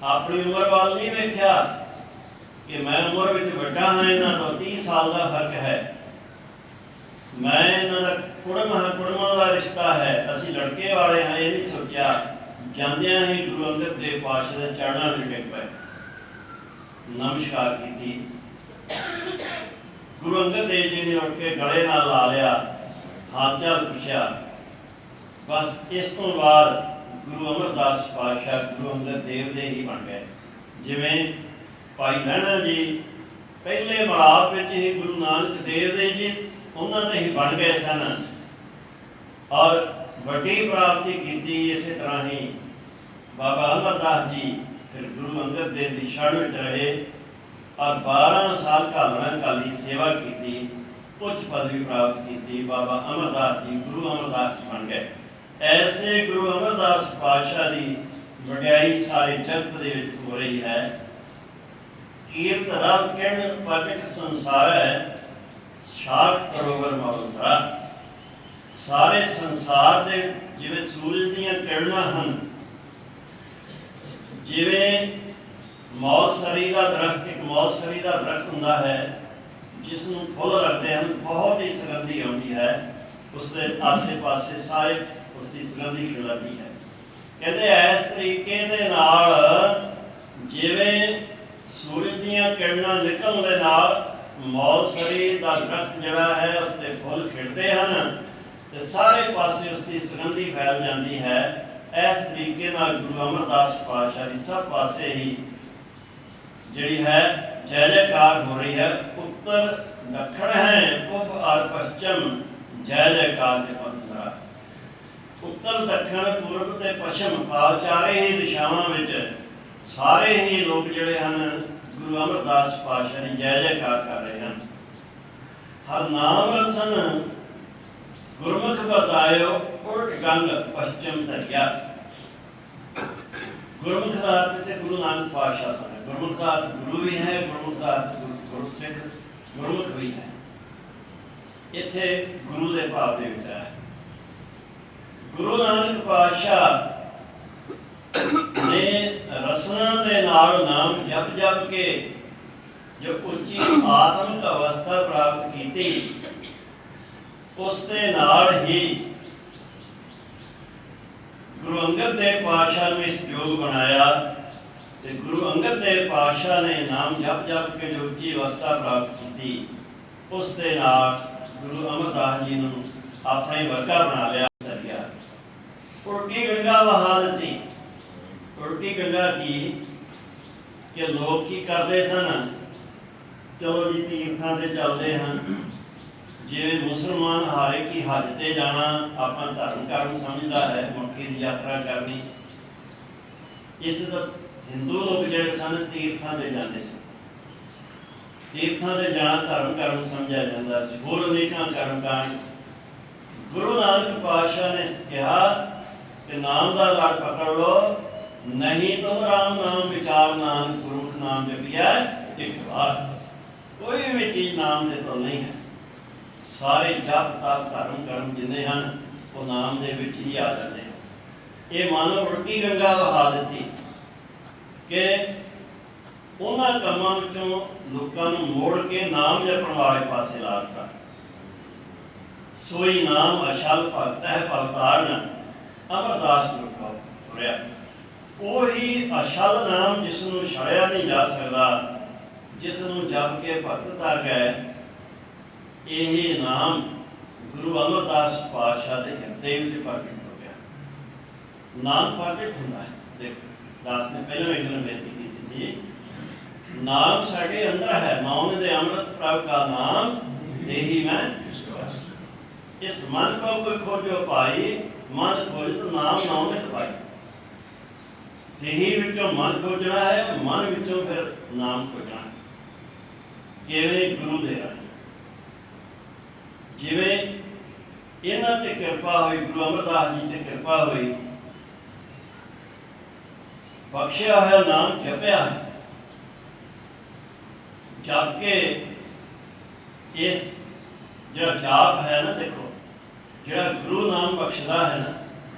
ਆਪਣੀ ਉਮਰ ਵੱਲ ਨਹੀਂ ਵੇਖਿਆ ਕਿ ਮੈਂ ਉਮਰ ਵਿੱਚ ਵੱਡਾ ਹਾਂ, ਇਹਨਾਂ ਤੋਂ 30 ਸਾਲ ਦਾ ਫਰਕ ਹੈ, ਮੈਂ ਇਹਨਾਂ ਦਾ ਕੁੜਮਾਂ ਦਾ ਰਿਸ਼ਤਾ ਹੈ, ਅਸੀਂ ਲੜਕੇ ਵਾਲੇ ਹਾਂ, ਇਹ ਨਹੀਂ ਸੋਚਿਆ। ਜਾਂਦਿਆਂ ਹੀ ਗੁਰੂ ਅੰਗਦ ਦੇਵ ਪਾਤਸ਼ਾਹ ਦੇ ਚਰਨਾਂ ਵਿੱਚ ਡਿੱਗ ਪਏ, ਨਮਸਕਾਰ ਕੀਤੀ। ਗੁਰੂ ਅੰਗਦ ਦੇਵ ਜੀ ਨੇ ਉੱਠ ਕੇ ਗਲੇ ਨਾਲ ਲਾ ਲਿਆ, ਹਾਲ ਚਾਲ ਪੁੱਛਿਆ। ਬਸ ਇਸ ਤੋਂ ਬਾਅਦ ਗੁਰੂ ਅਮਰਦਾਸ ਪਾਤਸ਼ਾਹ ਗੁਰੂ ਅੰਗਦ ਦੇਵ ਦੇ ਹੀ ਬਣ ਗਏ। ਜਿਵੇਂ ਭਾਈ ਲਹਿਣਾ ਜੀ ਪਹਿਲੇ ਮਿਲਾਪ ਵਿੱਚ ਹੀ ਗੁਰੂ ਨਾਨਕ ਦੇਵ ਦੇ ਜੀ ਉਹਨਾਂ ਦੇ ਹੀ ਬਣ ਗਏ ਸਨ, ਔਰ ਵੱਡੀ ਪ੍ਰਾਪਤੀ ਕੀਤੀ। ਇਸੇ ਤਰ੍ਹਾਂ ਹੀ ਬਾਬਾ ਅਮਰਦਾਸ ਜੀ ਫਿਰ ਗੁਰੂ ਅੰਗਦ ਦੇਵ ਦੀ ਸ਼ਰਨ ਵਿੱਚ ਰਹੇ, ਔਰ 12 ਸਾਲ ਕਾਲੀ ਸੇਵਾ ਕੀਤੀ, ਉੱਚ ਪਦਵੀ ਪ੍ਰਾਪਤ ਕੀਤੀ। ਬਾਬਾ ਅਮਰਦਾਸ ਜੀ ਗੁਰੂ ਅਮਰਦਾਸ ਜੀ ਬਣ ਗਏ। ਐਸੇ ਗੁਰੂ ਅਮਰਦਾਸ ਪਾਤਸ਼ਾਹ ਦੀ ਵਡਿਆਈ ਸਾਰੇ ਜਗਤ ਦੇ ਵਿੱਚ ਹੋ ਰਹੀ ਹੈ। ਕੀਰਤ ਰਬ ਕਹਿਣ ਪ੍ਰਗਟ ਸੰਸਾਰ ਹੈ, ਸਾਖ ਕਰੋਵਰ ਮਵਸਰਾ। ਸਾਰੇ ਸੰਸਾਰ ਦੇ ਜਿਵੇਂ ਸੂਰਜ ਦੀਆਂ ਕਿਰਨਾਂ ਹਨ, ਜਿਵੇਂ ਮੌਲਸਰੀ ਦਾ ਦਰਖਤ, ਇੱਕ ਮੌਲਸਰੀ ਦਾ ਦਰਖਤ ਹੁੰਦਾ ਹੈ ਜਿਸ ਨੂੰ ਫੁੱਲ ਲੱਗਦੇ ਹਨ, ਬਹੁਤ ਹੀ ਸੁਗੰਧੀ ਆਉਂਦੀ ਹੈ, ਉਸ ਦੇ ਆਸੇ ਪਾਸੇ ਸਾਰੇ ਉਸ ਦੀ ਸੁਗੰਧੀ ਖਿਲਰਦੀ ਹੈ। ਕਹਿੰਦੇ ਇਸ ਤਰੀਕੇ ਦੇ ਨਾਲ ਜਿਵੇਂ ਸੂਰਜ ਦੀਆਂ ਕਿਰਨਾਂ ਨਿਕਲਣ ਦੇ ਨਾਲ ਮੌਲਸਰੀ ਦਾ ਦਰਖਤ ਜਿਹੜਾ ਹੈ ਉਸ ਦੇ ਫੁੱਲ ਖਿੜਦੇ ਹਨ ਤੇ ਸਾਰੇ ਪਾਸੇ ਉਸ ਦੀ ਸੁਗੰਧੀ ਫੈਲ ਜਾਂਦੀ ਹੈ। ਇਸ ਤਰੀਕੇ ਨਾਲ ਗੁਰੂ ਅਮਰਦਾਸ ਪਾਤਸ਼ਾਹ ਦੀ ਸਭ ਪਾਸੇ ਹੀ ਜਿਹੜੀ ਹੈ ਜੈ ਜੈਕਾਰ ਹੋ ਰਹੀ ਹੈ। ਉੱਤਰ ਦੱਖਣ ਹੈ, ਪੂਬ ਔਰ ਪੱਛਮ, ਜੈ ਜੈਕਾਰ ਦੇ ਪੰਥਰਾ। ਉੱਤਰ ਦੱਖਣ ਪੂਰਬ ਤੇ ਪੱਛਮ ਭਾਵ ਚਾਰੇ ਹੀ ਦਿਸ਼ਾਵਾਂ ਵਿੱਚ ਸਾਰੇ ਹੀ ਲੋਕ ਜਿਹੜੇ ਹਨ ਗੁਰੂ ਅਮਰਦਾਸ ਪਾਤਸ਼ਾਹ ਦੀ ਜੈ ਜੈਕਾਰ ਕਰ ਰਹੇ ਹਨ। ਹਰ ਨਾਮ ਰਸਨ ਗੁਰਮੁਖ ਵਰਤਾਇਓ, ਉਲਟ ਗੰਗ ਪੱਛਮ ਧਰਿਆ। ਗੁਰਮੁਖ ਦਾ ਅਰਥ ਤੇ ਗੁਰੂ ਨਾਨਕ ਪਾਤਸ਼ਾਹ ਦਾ ਹੈ। ਗੁਰਮੁਖ ਦਾ ਅਰਥ ਗੁਰੂ ਵੀ ਹੈ, ਗੁਰਮੁਖ ਦਾ ਅਰਥ ਗੁਰੂ ਸਿੱਖ ਗੁਰਮੁਖ ਵੀ ਹੈ। ਇੱਥੇ ਗੁਰੂ ਦੇ ਭਾਵ ਦੇ ਵਿੱਚ ਹੈ। ਗੁਰੂ ਨਾਨਕ ਪਾਤਸ਼ਾਹ ਨੇ ਰਸਨਾ ਦੇ ਨਾਲ ਨਾਮ ਜਪ ਜਪ ਕੇ ਜੋ ਉੱਚੀ ਆਤਮਿਕ ਅਵਸਥਾ ਪ੍ਰਾਪਤ ਕੀਤੀ, ਉਸ ਦੇ ਨਾਲ ਹੀ ਗੁਰੂ ਅੰਗਦ ਦੇਵ ਪਾਤਸ਼ਾਹ ਨੂੰ ਇਸ ਯੋਗ ਬਣਾਇਆ ਤੇ ਗੁਰੂ ਅੰਗਦ ਦੇਵ ਪਾਤਸ਼ਾਹ ਨੇ ਨਾਮ ਜਪ ਜਪ ਕੇ ਜੋ ਉੱਚੀ ਅਵਸਥਾ ਪ੍ਰਾਪਤ ਕੀਤੀ, ਉਸ ਦੇ ਨਾਲ ਗੁਰੂ ਅਮਰਦਾਸ ਜੀ ਨੂੰ ਆਪਣੇ ਵਰਗਾ ਬਣਾ ਲਿਆ ਦਰਿਆ। ਉਲਟੀ ਗੰਗਾ ਵਹਾ ਦਿੱਤੀ। ਉਲਟੀ ਗੰਗਾ ਕੀ ਕਿ ਲੋਕ ਕੀ ਕਰਦੇ ਸਨ, ਚਲੋ ਜੀ ਤੀਰਥਾਂ ਤੇ ਚੱਲਦੇ ਹਨ, ਜਿਵੇਂ ਮੁਸਲਮਾਨ ਹਾਰੇ ਕੀ ਹੱਜ ਤੇ ਜਾਣਾ ਆਪਣਾ ਧਰਮ ਕਰਨ ਸਮਝਦਾ ਹੈ, ਮੱਕੀ ਦੀ ਯਾਤਰਾ ਕਰਨੀ। ਇਸ ਦਾ ਹਿੰਦੂ ਲੋਕ ਜਿਹੜੇ ਸਨ ਤੀਰਥਾਂ ਤੇ ਜਾਂਦੇ ਸਨ, ਤੀਰਥਾਂ ਤੇ ਜਾਣਾ ਧਰਮ ਕਰਨ ਸਮਝਿਆ ਜਾਂਦਾ ਸੀ। ਹੋਰ ਅਨੇਕਾਂ ਕਰਮ ਕਾਂਡ ਗੁਰੂ ਨਾਨਕ ਪਾਤਸ਼ਾਹ ਨੇ ਕਿਹਾ ਕਿ ਨਾਮ ਦਾ ਲੜ ਪਕੜ ਲੋ, ਨਹੀਂ ਤਾਂ ਰਾਮ ਨਾਮ ਵਿਚਾਰ ਨਾਨਕ ਗੁਰਮੁਖ ਨਾਮ ਜਪਿਆ ਇੱਕ ਵਾਰ। ਕੋਈ ਵੀ ਚੀਜ਼ ਨਾਮ ਦੇ ਤੋਂ ਨਹੀਂ ਹੈ। ਸਾਰੇ ਜਪ ਤਪ ਧਰਮ ਕਰਮ ਜਿੰਨੇ ਹਨ ਉਹ ਨਾਮ ਦੇ ਵਿੱਚ ਹੀ ਆ ਜਾਂਦੇ ਹਨ। ਇਹ ਮਾਨੋ ਉਲਟੀ ਗੰਗਾ ਵਹਾ ਦਿੱਤੀ ਕਿ ਉਹਨਾਂ ਕੰਮਾਂ ਵਿੱਚੋਂ ਲੋਕਾਂ ਨੂੰ ਮੋੜ ਕੇ ਨਾਮ ਜਪਣ ਵਾਲੇ ਪਾਸੇ ਲਾ ਦਿੱਤਾ। ਸੋਈ ਨਾਮ ਅਸ਼ਲ ਭਗਤ ਹੈ ਭਗਤਾਰਨ ਅਮਰਦਾਸ ਗੁਰੂ ਕੋ ਹੋਰਿਆ। ਉਹੀ ਅਸ਼ਲ ਨਾਮ ਜਿਸ ਨੂੰ ਛੜਿਆ ਨਹੀਂ ਜਾ ਸਕਦਾ, ਜਿਸ ਨੂੰ ਜਪ ਕੇ ਭਗਤ ਤਰ ਗਏ, ਇਹ ਨਾਮ ਗੁਰੂ ਅਮਰਦਾਸ ਪਾਤਸ਼ਾਹ ਦੇ ਹਿਰਦੇ ਵਿੱਚ ਪ੍ਰਗਟ ਹੋ ਗਿਆ। ਨਾਮ ਪ੍ਰਗਟ ਹੁੰਦਾ ਹੈ। ਦੇਖੋ ਦਾਸ ਨੇ ਪਹਿਲਾਂ ਇੱਕ ਦਿਨ ਬੇਨਤੀ ਕੀਤੀ ਸੀ, ਨਾਮ ਸਾਡੇ ਅੰਦਰ ਹੈ, ਨਾਮ ਦੇ ਅੰਮ੍ਰਿਤ ਪ੍ਰਭ ਦਾ ਨਾਮ ਦੇਹੀ ਮੈਂ। ਇਸ ਮਨ ਕੋ ਕੋਈ ਖੋਜੋ ਪਾਈ, ਮਨ ਖੋਜ ਤਾਂ ਨਾਮ ਨਾਮ ਵਿੱਚ ਪਾਈ। ਦੇਹੀ ਵਿੱਚੋਂ ਮਨ ਖੋਜਣਾ ਹੈ, ਮਨ ਵਿੱਚੋਂ ਫਿਰ ਨਾਮ ਖੋਜਣਾ ਹੈ। ਕਿਵੇਂ? ਗੁਰੂ ਦੇ ਰਾਹੀਂ। ਜਿਵੇਂ ਇਹਨਾਂ ਤੇ ਕਿਰਪਾ ਹੋਈ, ਗੁਰੂ ਅਮਰਦਾਸ ਜੀ ਤੇ ਕਿਰਪਾ ਹੋਈ, ਬਖਸ਼ਿਆ ਹੋਇਆ ਨਾਮ ਜਪਿਆ, ਜਪ ਕੇ ਇਹ ਜਿਹੜਾ ਜਾਪ ਹੈ ਨਾ, ਦੇਖੋ ਜਿਹੜਾ ਗੁਰੂ ਨਾਮ ਬਖਸ਼ਦਾ ਹੈ ਨਾ,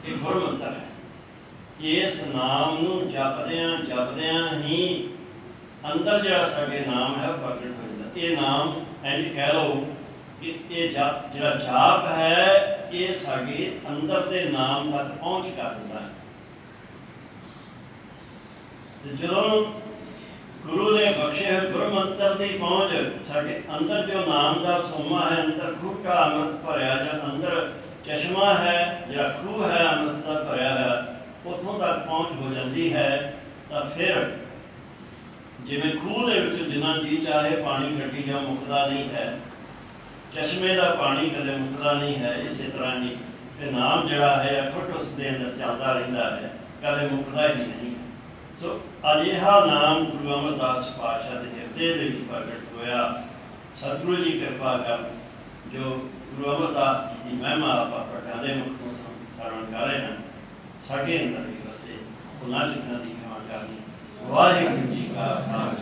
ਇਹ ਗੁਰਮੰਤਰ ਹੈ। ਇਸ ਨਾਮ ਨੂੰ ਜਪਦਿਆਂ ਜਪਦਿਆਂ ਹੀ ਅੰਦਰ ਜਿਹੜਾ ਸਾਡੇ ਨਾਮ ਹੈ ਉਹ ਪ੍ਰਗਟ ਹੋ ਜਾਂਦਾ। ਇਹ ਨਾਮ ਇੰਝ ਕਹਿ ਲਓ ਕਿ ਇਹ ਜਿਹੜਾ ਜਾਪ ਹੈ ਇਹ ਸਾਡੇ ਅੰਦਰ ਦੇ ਨਾਮ ਤੱਕ ਪਹੁੰਚ ਕਰ ਦਿੰਦਾ ਹੈ। ਤੇ ਜਦੋਂ ਗੁਰੂ ਦੇ ਬਖਸ਼ੇ ਹੋਏ ਗੁਰਮੰਤਰ ਦੀ ਪਹੁੰਚ ਸਾਡੇ ਅੰਦਰ ਜੋ ਨਾਮ ਦਾ ਸੋਮਾ ਹੈ, ਅੰਦਰ ਖੂਹ ਦਾ ਅੰਮ੍ਰਿਤ ਭਰਿਆ, ਜਾਂ ਅੰਦਰ ਚਸ਼ਮਾ ਹੈ ਜਿਹੜਾ ਖੂਹ ਹੈ ਅੰਮ੍ਰਿਤ ਦਾ ਭਰਿਆ ਹੋਇਆ, ਉੱਥੋਂ ਤੱਕ ਪਹੁੰਚ ਹੋ ਜਾਂਦੀ ਹੈ, ਤਾਂ ਫਿਰ ਜਿਵੇਂ ਖੂਹ ਦੇ ਵਿੱਚ ਜਿੰਨਾ ਜੀ ਚਾਹੇ ਪਾਣੀ ਕੱਢੀ ਜਾ ਮੁੱਕਦਾ ਨਹੀਂ ਹੈ, ਚਸ਼ਮੇ ਦਾ ਪਾਣੀ ਕਦੇ ਮੁੱਕਦਾ ਨਹੀਂ ਹੈ, ਇਸੇ ਤਰ੍ਹਾਂ ਹੀ ਇਹ ਨਾਮ ਜਿਹੜਾ ਹੈ ਅਖੁੱਟ ਉਸ ਦੇ ਅੰਦਰ ਚੱਲਦਾ ਰਹਿੰਦਾ ਹੈ, ਕਦੇ ਮੁੱਕਦਾ ਹੀ ਨਹੀਂ। ਸੋ ਅਜਿਹਾ ਨਾਮ ਗੁਰੂ ਅਮਰਦਾਸ ਪਾਤਸ਼ਾਹ ਦੇ ਹਿਰਦੇ ਦੇ ਵਿੱਚ ਪ੍ਰਗਟ ਹੋਇਆ। ਸਤਿਗੁਰੂ ਜੀ ਕਿਰਪਾ ਕਰ, ਜੋ ਗੁਰੂ ਅਮਰਦਾਸ ਜੀ ਦੀ ਮਹਿਮਾ ਆਪਾਂ ਪ੍ਰਗਟਾਂ ਦੇ ਮੁਖ ਤੋਂ ਸਰਵਣ ਕਰ ਰਹੇ ਹਨ, ਸਾਡੇ ਅੰਦਰ ਵੀ ਵਸੇ, ਉਹਨਾਂ ਚੀਜ਼ਾਂ ਦੀ ਖਿਮਾ ਕਰਨੀ। ਵਾਹਿਗੁਰੂ ਜੀ ਕਾ ਖਾਲਸਾ।